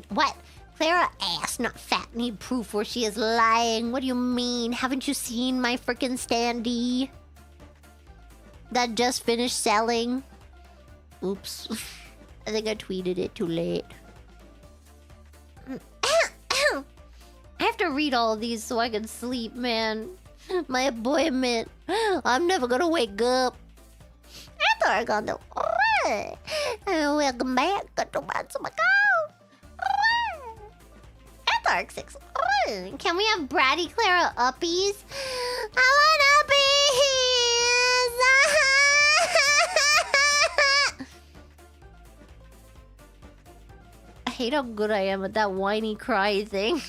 [SPEAKER 3] What? Clara ass, not fat, need proof where she is lying. What do you mean? Haven't you seen my freaking standee? That just finished selling? Oops. I think I tweeted it too late. I have to read all of these so I can sleep, man. My appointment. I'm never gonna wake up. I thought I got the... Welcome back. Got to answer my call. Dark 6. Can we have Bratty Clara uppies? I want uppies! I hate how good I am at that whiny cry thing.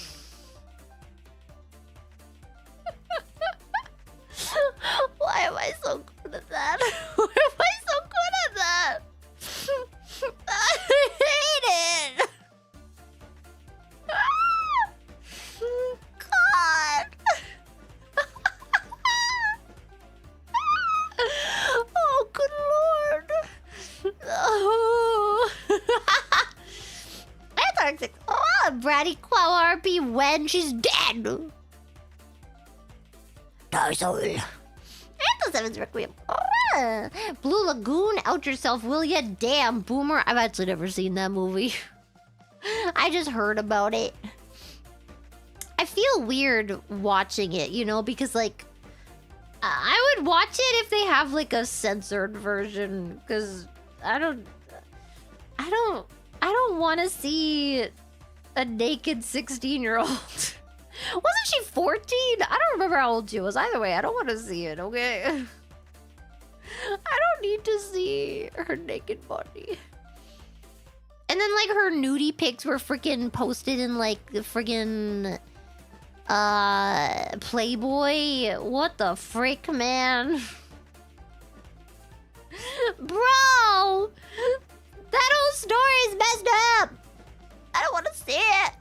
[SPEAKER 3] Why am I so good at that? Why am I so good at that? I hate it! God! Oh, good lord! Oh. Dark 6. Oh, Bratty Quaw RP when she's dead! Dark Soul. And the 7's Requiem. Oh. Blue Lagoon, out yourself, will ya? Damn, Boomer. I've actually never seen that movie. I just heard about it. I feel weird watching it, you know, because like I would watch it if they have like a censored version, because I don't want to see A naked 16-year-old. Wasn't she 14? I don't remember how old she was. Either way, I don't want to see it, okay? I don't need to see her naked body. And then, like, her nudie pics were freaking posted in, like, the freaking... Playboy? What the frick, man? Bro! That whole story is messed up! I don't want to see it!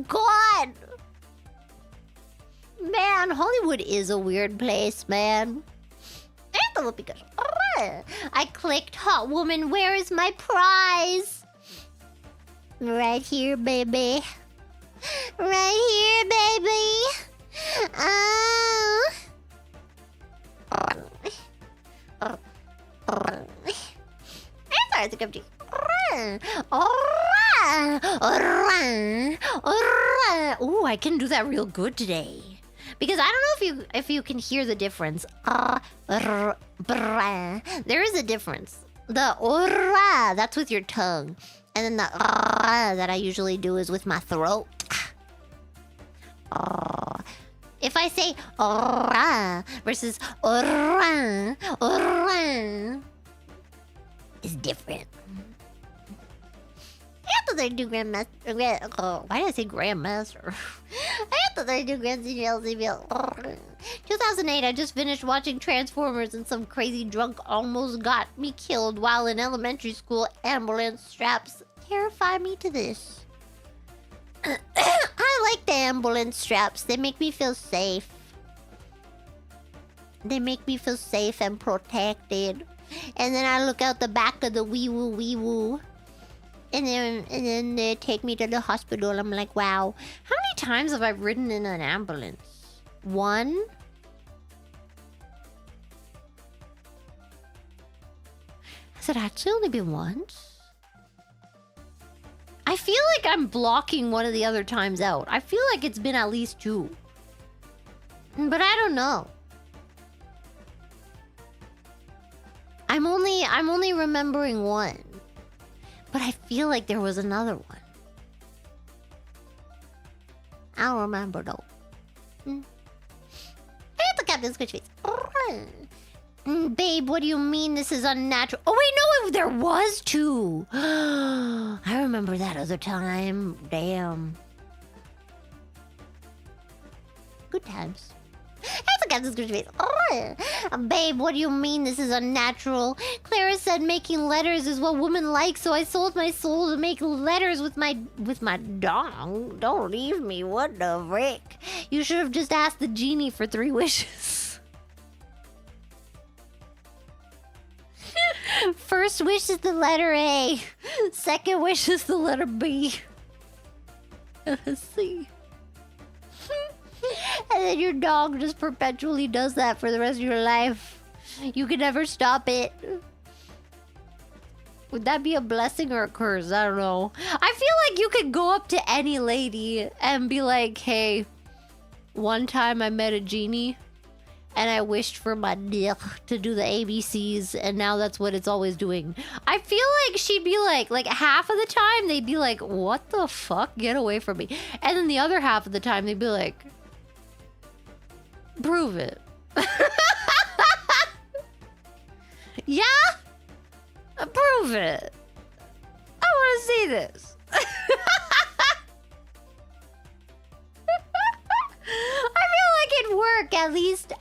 [SPEAKER 3] God! Man, Hollywood is a weird place, man. I clicked hot woman, where is my prize? Right here, baby. Right here, baby. Oh. Ooh, I can do that real good today. Because I don't know if you can hear the difference. There is a difference. The that's with your tongue. And then the that I usually do is with my throat. If I say versus is different. I thought I do Grandmaster. Why did I say Grandmaster? I thought I do Grandmaster. 2008, I just finished watching Transformers and some crazy drunk almost got me killed while in elementary school. Ambulance straps terrify me to this. I like the ambulance straps. They make me feel safe. They make me feel safe and protected. And then I look out the back of the wee woo. And then they take me to the hospital. I'm like, wow. How many times have I ridden in an ambulance? One? Has it actually only been once? I feel like I'm blocking one of the other times out. I feel like it's been at least two. But I don't know. I'm only remembering one. But I feel like there was another one. I don't remember though. I have to Captain Squidge face. Babe, what do you mean this is unnatural? Oh wait, no, there was two. I remember that other time. Damn. Good times. Babe, what do you mean this is unnatural? Clara said making letters is what women like, so I sold my soul to make letters with my dong. Don't leave me, what the frick? You should have just asked the genie for 3 wishes. First wish is the letter A. Second wish is the letter B. C. And then your dog just perpetually does that for the rest of your life. You can never stop it. Would that be a blessing or a curse? I don't know. I feel like you could go up to any lady and be like, hey, one time I met a genie and I wished for my dick to do the ABCs, and now that's what it's always doing. I feel like she'd be like half of the time they'd be like, what the fuck? Get away from me. And then the other half of the time they'd be like, prove it. Yeah? Prove it. I want to see this. I feel like it'd work at least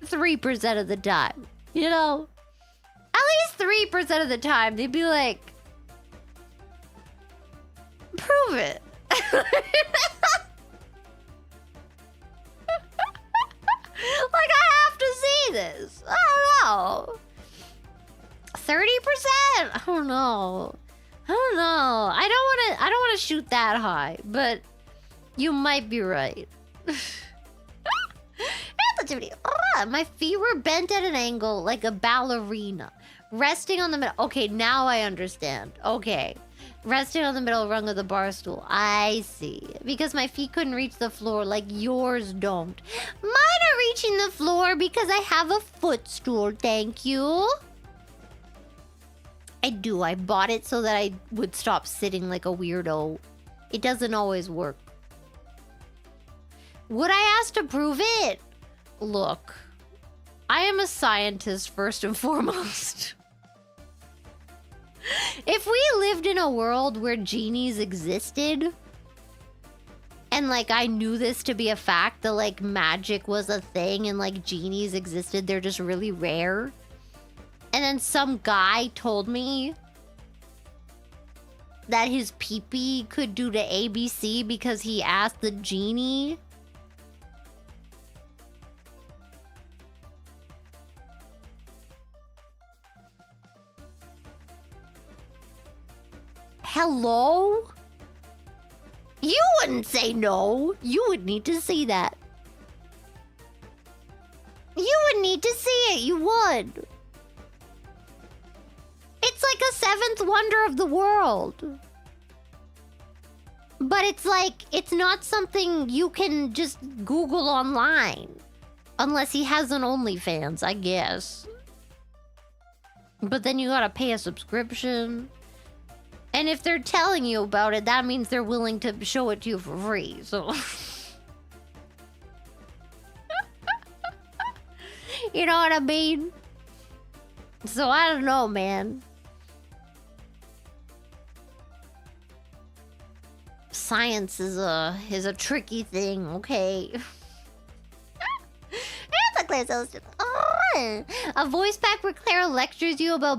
[SPEAKER 3] 3% of the time. You know? At least 3% of the time they'd be like, prove it. Like, I have to see this. I don't know. 30%? I don't know. I don't want to shoot that high, but you might be right. My feet were bent at an angle like a ballerina, resting on the middle. Okay, now I understand. Okay. Resting on the middle rung of the bar stool. I see. Because my feet couldn't reach the floor like yours don't. Mine are reaching the floor because I have a footstool, thank you. I do. I bought it so that I would stop sitting like a weirdo. It doesn't always work. Would I ask to prove it? Look, I am a scientist first and foremost. If we lived in a world where genies existed, and like I knew this to be a fact, that like magic was a thing and like genies existed, they're just really rare. And then some guy told me that his pee-pee could do to ABC because he asked the genie. Hello? You wouldn't say no. You would need to see that. You would need to see it. You would. It's like a seventh wonder of the world. But it's like, it's not something you can just Google online. Unless he has an OnlyFans, I guess. But then you gotta pay a subscription. And if they're telling you about it, that means they're willing to show it to you for free, so... You know what I mean? So I don't know, man. Science is a tricky thing, okay? A voice pack where Clara lectures you about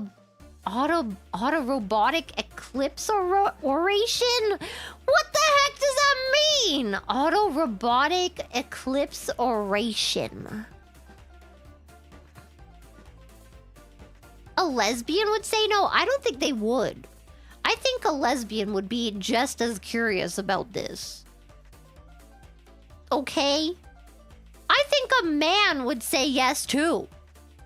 [SPEAKER 3] auto-robotic eclipse oration? What the heck does that mean? Auto-robotic eclipse oration. A lesbian would say no? I don't think they would. I think a lesbian would be just as curious about this. Okay? I think a man would say yes too.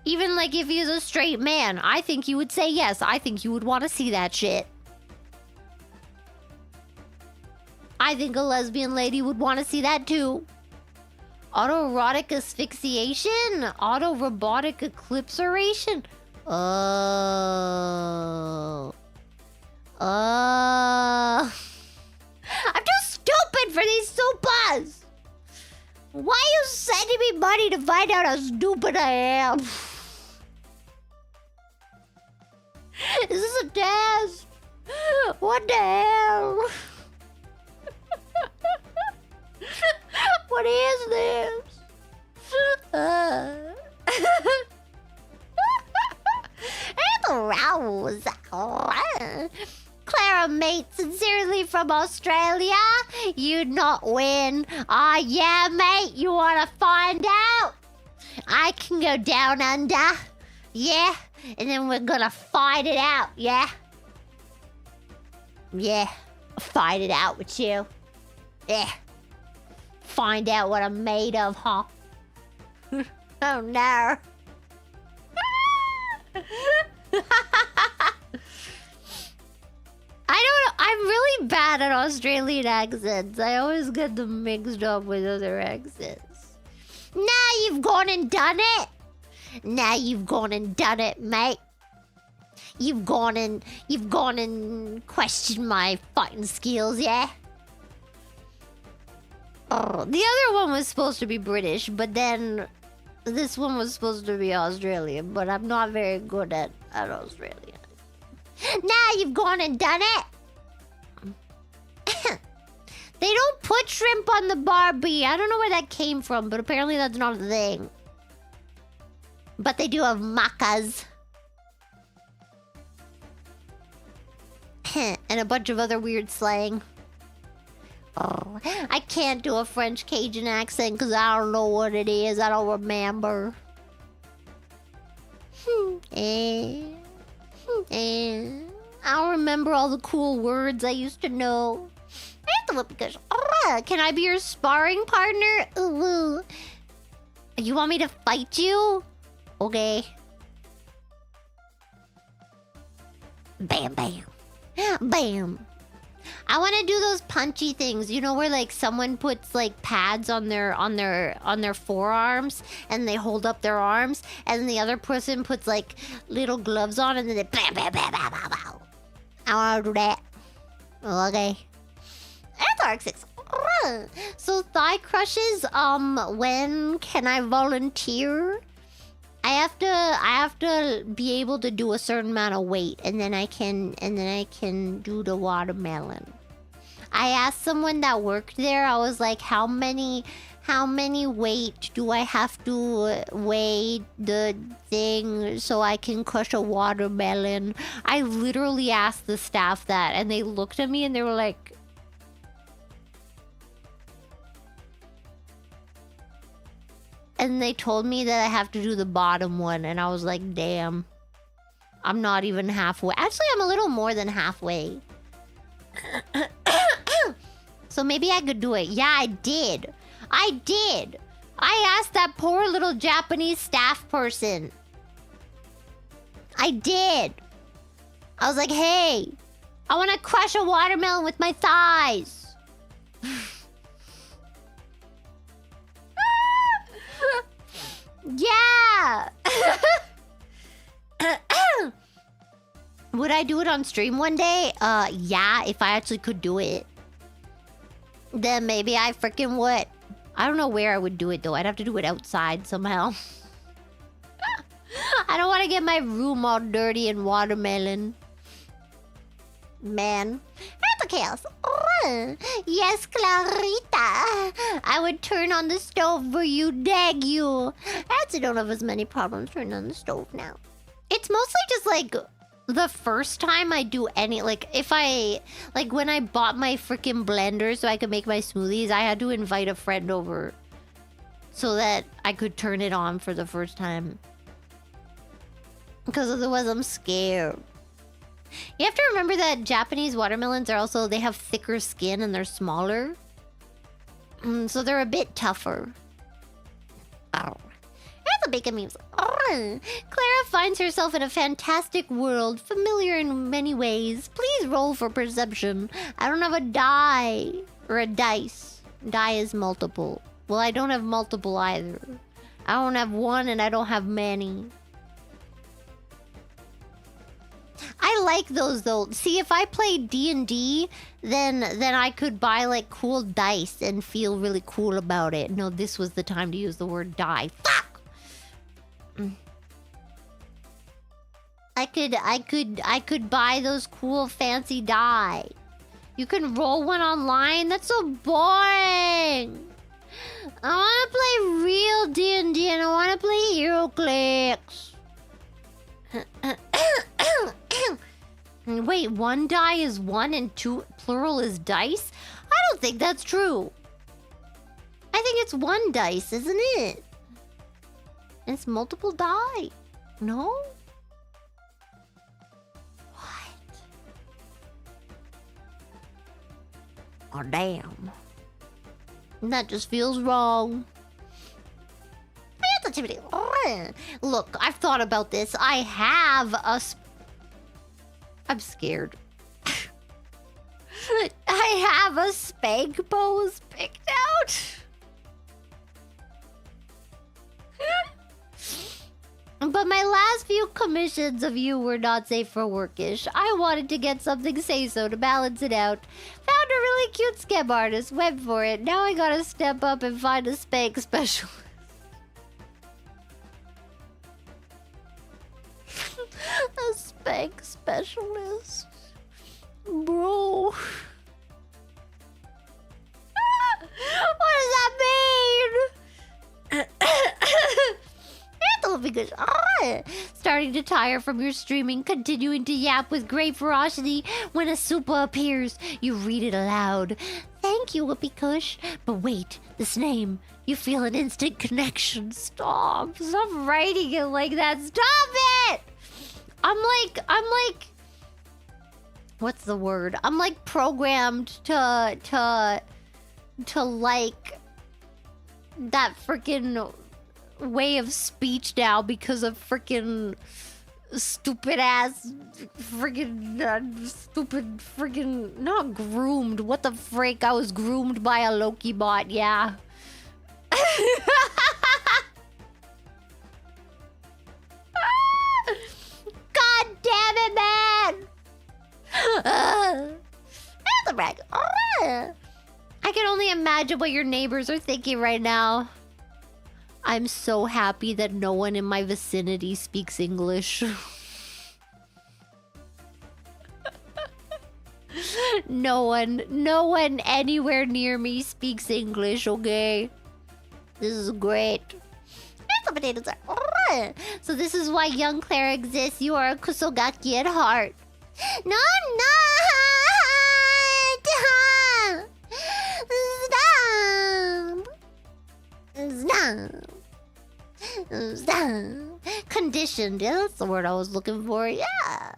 [SPEAKER 3] Even like if he's a straight man, I think he would say yes. I think you would want to see that shit. I think a lesbian lady would want to see that too. Autoerotic asphyxiation? Auto-robotic eclipse oration? Oh. I'm too stupid for these sopas! Why are you sending me money to find out how stupid I am? Is this a test? What the hell? What is this? And arouse. Clara, mate, sincerely from Australia. You'd not win. Aw, yeah, mate, you wanna find out? I can go down under. Yeah, and then we're gonna fight it out, yeah? Yeah, fight it out with you. Yeah. Find out what I'm made of, huh? Oh, no. I'm really bad at Australian accents. I always get them mixed up with other accents. Now you've gone and done it. Now you've gone and done it, mate. You've gone and questioned my fighting skills, yeah? Oh, the other one was supposed to be British, but then this one was supposed to be Australian, but I'm not very good at Australian. Now you've gone and done it. They don't put shrimp on the Barbie. I don't know where that came from, but apparently that's not a thing. But they do have macas. And a bunch of other weird slang. Oh, I can't do a French Cajun accent because I don't know what it is. I don't remember. I don't remember all the cool words I used to know. Can I be your sparring partner? Ooh. You want me to fight you? Okay. Bam, bam. Bam. I want to do those punchy things, you know, where like someone puts like pads on their forearms and they hold up their arms, and then the other person puts like little gloves on and then they bam bam bam bam bam bam. I want to do that. Okay. That's RX6. So thigh crushes. When can I volunteer? I have to be able to do a certain amount of weight, and then I can do the watermelon. I asked someone that worked there. I was like, how many weight do I have to weigh the thing so I can crush a watermelon? I literally asked the staff that, and they looked at me and they were like, and they told me that I have to do the bottom one, and I was like, damn. I'm not even halfway. Actually, I'm a little more than halfway. So maybe I could do it. Yeah, I did. I asked that poor little Japanese staff person. I did. I was like, hey, I want to crush a watermelon with my thighs. Yeah. Would I do it on stream one day? Yeah, if I actually could do it. Then maybe I freaking would. I don't know where I would do it though. I'd have to do it outside somehow. I don't want to get my room all dirty and watermelon. Man. That's a chaos. Yes, Clarita. I would turn on the stove for you, dag you. I actually don't have as many problems turning on the stove now. It's mostly just like the first time I do any, like if I, like when I bought my freaking blender so I could make my smoothies, I had to invite a friend over so that I could turn it on for the first time. Because otherwise I'm scared. You have to remember that Japanese watermelons are also, they have thicker skin and they're smaller. So they're a bit tougher. Oh. That's a bacon memes. Oh. Clara finds herself in a fantastic world, familiar in many ways. Please roll for perception. I don't have a die. Or a dice. Die is multiple. Well, I don't have multiple either. I don't have one and I don't have many. I like those though. See, if I played D&D, then I could buy like cool dice and feel really cool about it. No, this was the time to use the word die. Fuck! I could buy those cool fancy die. You can roll one online? That's so boring. I want to play real D&D and I want to play HeroClix. Wait, one die is one and two plural is dice? I don't think that's true. I think it's one dice, isn't it? It's multiple die. No? What? Oh, damn. That just feels wrong. Look, I've thought about this. I have I'm scared. I have a spank pose picked out. But my last few commissions of you were not safe for workish. I wanted to get something say-so to balance it out. Found a really cute scam artist, went for it. Now I gotta step up and find a spank specialist. A spank specialist. Bro. What does that mean? Because starting to tire from your streaming, continuing to yap with great ferocity. When a super appears, you read it aloud. Thank you, Whoopee Kush. But wait, this name, you feel an instant connection. Stop writing it like that. Stop it! I'm like, what's the word? I'm like programmed to like that freaking way of speech now because of freaking stupid ass friggin' stupid friggin' not groomed. What the frick? I was groomed by a Loki bot, yeah. God damn it, man! That's a brag. I can only imagine what your neighbors are thinking right now. I'm so happy that no one in my vicinity speaks English. No one anywhere near me speaks English, okay? This is great. So this is why young Clara exists. You are a Kusogaki at heart. No, I'm not! Stop! Conditioned. Yeah, that's the word I was looking for. Yeah.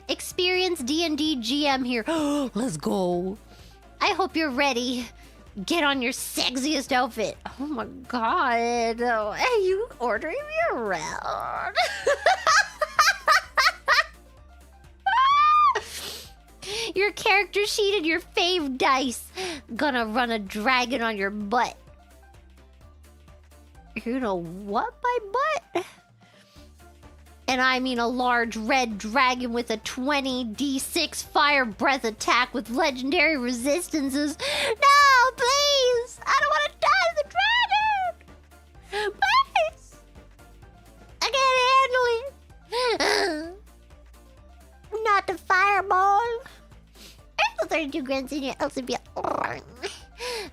[SPEAKER 3] Experienced D&D GM here. Let's go. I hope you're ready. Get on your sexiest outfit. Oh my god. Oh, are you ordering me around? Your character sheet and your fave dice. Gonna run a dragon on your butt. You know what, my butt? And I mean a large red dragon with a 20d6 fire breath attack with legendary resistances. No, please! I don't want to die to the dragon! Please! I can't handle it! Not the fireball! I'm the 32 grand senior LCB.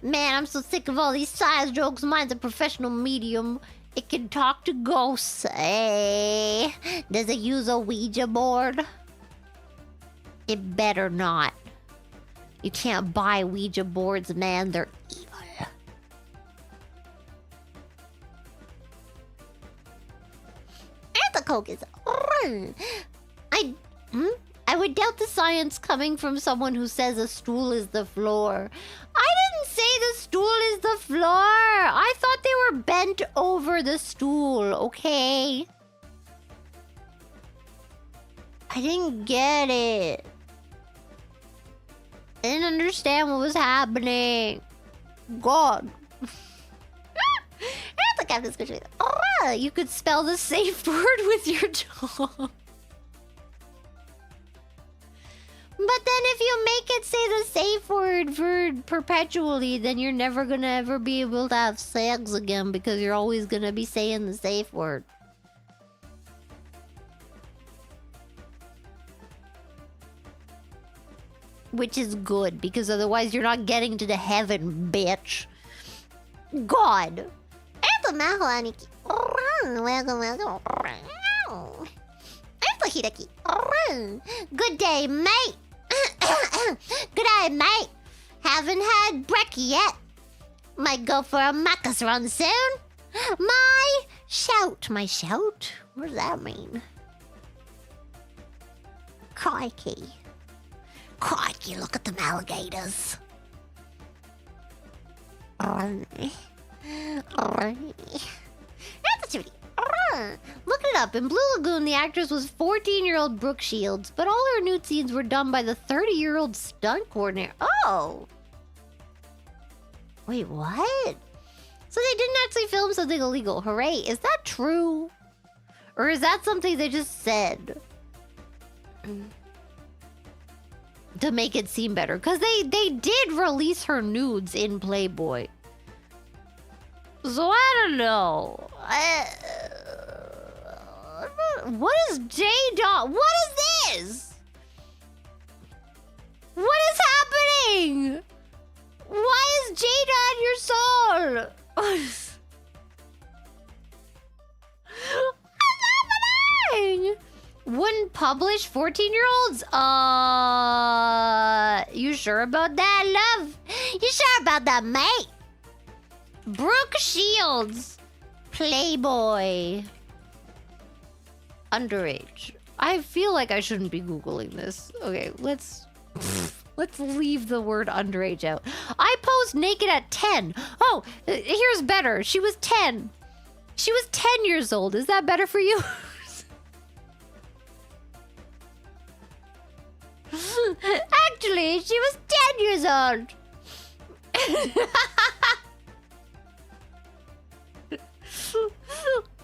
[SPEAKER 3] Man, I'm so sick of all these size jokes. Mine's a professional medium. It can talk to ghosts. Hey, does it use a Ouija board? It better not. You can't buy Ouija boards, man. They're evil. And the Coke is... I would doubt the science coming from someone who says a stool is the floor. I didn't say the stool is the floor. I thought they were bent over the stool, okay? I didn't get it. I didn't understand what was happening. God. That's a captain's country. You could spell the safe word with your tongue. But then if you make it say the safe word perpetually, then you're never gonna ever be able to have sex again because you're always gonna be saying the safe word. Which is good, because otherwise you're not getting to the heaven, bitch. God. Good day, mate. Good day, mate. Haven't had brekkie yet. Might go for a Macca's run soon. My shout. What does that mean? Crikey. Crikey, look at them alligators. That's a cutie. Look it up. In Blue Lagoon, the actress was 14-year-old Brooke Shields, but all her nude scenes were done by the 30-year-old stunt coordinator. Oh! Wait, what? So they didn't actually film something illegal. Hooray. Is that true? Or is that something they just said? To make it seem better. Because they did release her nudes in Playboy. So I don't know. What is J-Dot? What is this? What is happening? Why is J-Dot in your soul? What's happening? Wouldn't publish 14-year-olds? You sure about that, love? You sure about that, mate? Brooke Shields. Playboy. Underage. I feel like I shouldn't be Googling this. Okay, let's leave the word underage out. I posed naked at 10. Oh, here's better. She was 10. She was 10 years old. Is that better for you? Actually, she was 10 years old.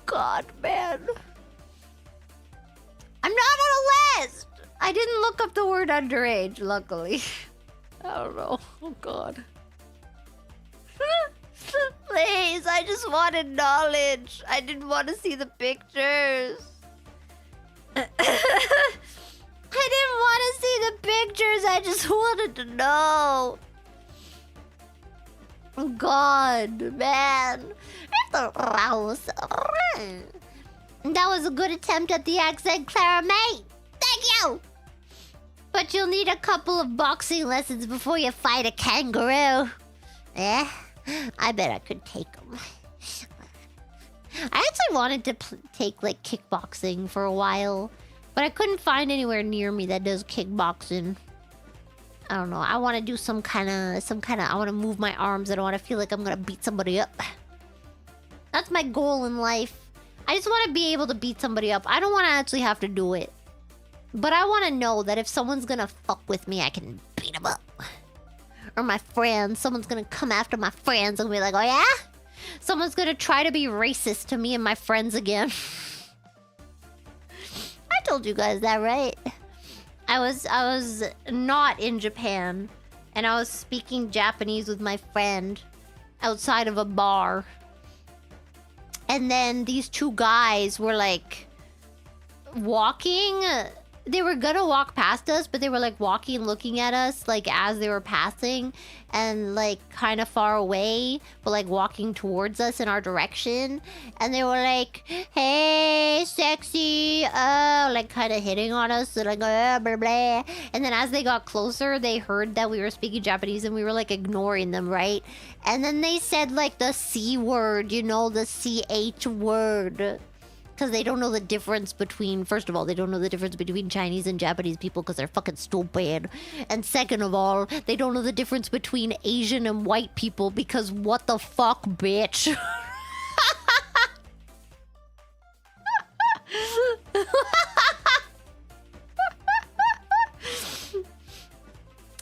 [SPEAKER 3] God, man. I'm not on a list. I didn't look up the word underage, luckily. I don't know. Oh, God. Please, I just wanted knowledge. I didn't want to see the pictures. I didn't want to see the pictures. I just wanted to know. Oh, God, man. That was a good attempt at the accent, Clara, mate. Thank you. But you'll need a couple of boxing lessons before you fight a kangaroo. Eh? I bet I could take them. I actually wanted to take, like, kickboxing for a while. But I couldn't find anywhere near me that does kickboxing. I don't know. I want to do some kind of... I want to move my arms. I don't want to feel like I'm going to beat somebody up. That's my goal in life. I just want to be able to beat somebody up. I don't want to actually have to do it. But I want to know that if someone's going to fuck with me, I can beat them up. Or my friends. Someone's going to come after my friends and be like, oh yeah? Someone's going to try to be racist to me and my friends again. I told you guys that, right? I was not in Japan. And I was speaking Japanese with my friend outside of a bar. And then these two guys were like walking. They were gonna walk past us, but they were like walking, looking at us like as they were passing and like kind of far away, but like walking towards us in our direction. And they were like, hey, sexy, like kind of hitting on us, like, blah, blah. And then as they got closer, they heard that we were speaking Japanese and we were like ignoring them, right? And then they said like the C word, you know, the CH word. Because they don't know the difference between... First of all, they don't know the difference between Chinese and Japanese people because they're fucking stupid. And second of all, they don't know the difference between Asian and white people because what the fuck, bitch?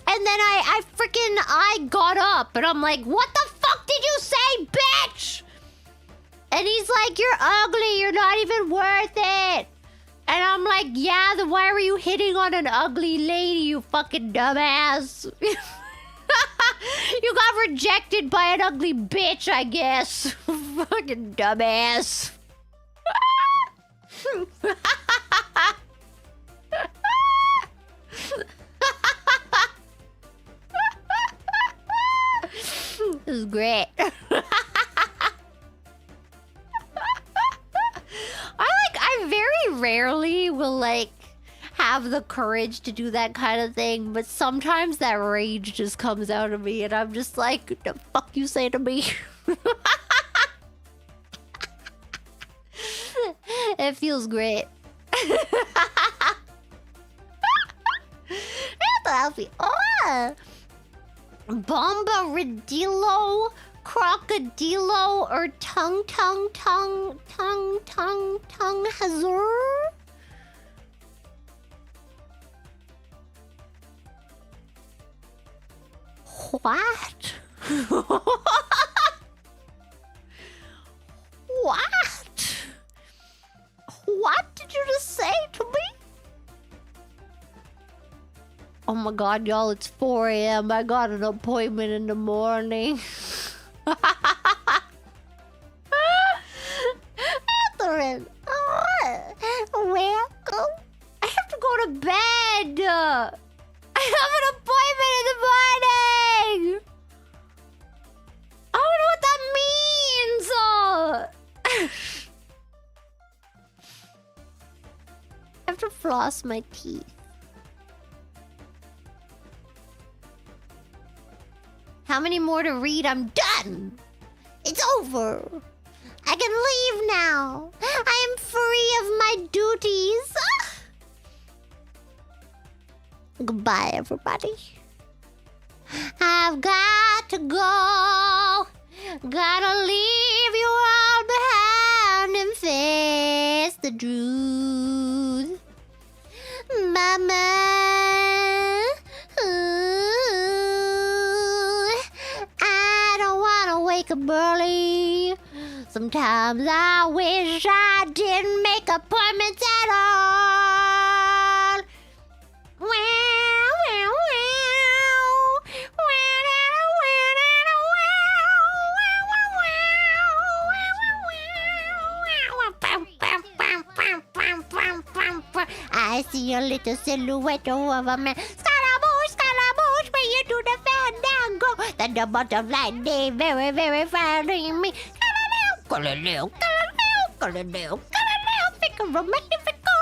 [SPEAKER 3] And then I got up and I'm like, what the fuck did you say, bitch? And he's like, you're ugly. You're not even worth it. And I'm like, yeah, then why were you hitting on an ugly lady, you fucking dumbass? You got rejected by an ugly bitch, I guess. Fucking dumbass. This is great. I very rarely will like have the courage to do that kind of thing, but sometimes that rage just comes out of me and I'm just like, the fuck you say to me? It feels great. Oh, Bombardillo, crocodilo, or tongue hazard? What? What? What did you just say to me? Oh my god, y'all, it's 4 a.m. I got an appointment in the morning. Catherine, where go? I have to go to bed. I have an appointment in the morning. I don't know what that means. I have to floss my teeth. How many more to read? I'm done. It's over. I can leave now. I am free of my duties. Goodbye, everybody. I've got to go. Gotta leave you all behind.
[SPEAKER 2] the truth. Mama, I don't wanna wake up early. Sometimes I wish I didn't make appointments at all. I see a little silhouette of a man. Scaramouche, bring you to the fandango. That the butterfly day very, very funny me. Galileo, Figaro Magnifico.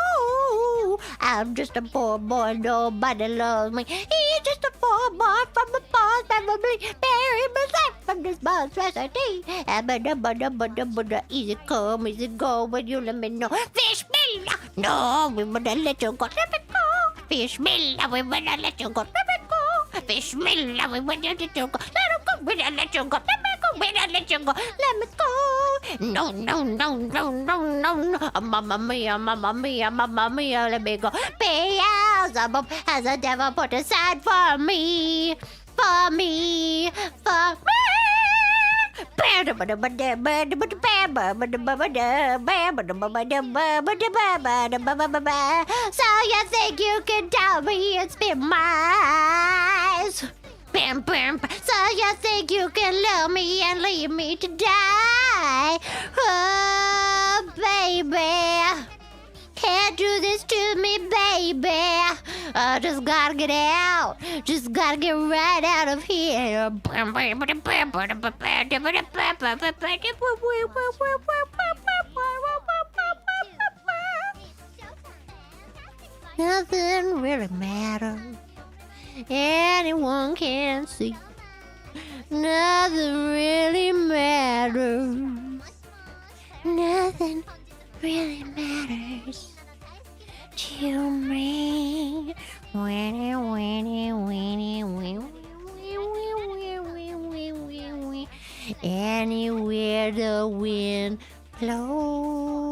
[SPEAKER 2] I'm just a poor boy, nobody loves me. He's just a poor boy from a poor family. Bury myself from this monstrosity. Easy come, easy go, when you let me know. Fish me, no, we wanna let you go. Let me go. Fish me, we wanna let you go. Let me go. Fish me, we wanna let you go. Let him go, we wanna let you go. Let me go, we wanna let you go. Let me go. No. Mamma mia, let me go. Beelzebub has a devil put aside for me. So you think you can tell me it's been my eyes? So you think you can love me and leave me to die? Oh, baby, can't do this to me, baby. I just gotta get out. Just gotta get right out of here. Nothing really matters. Anyone can see. Nothing really matters. Nothing really matters to me. Anywhere the wind blows.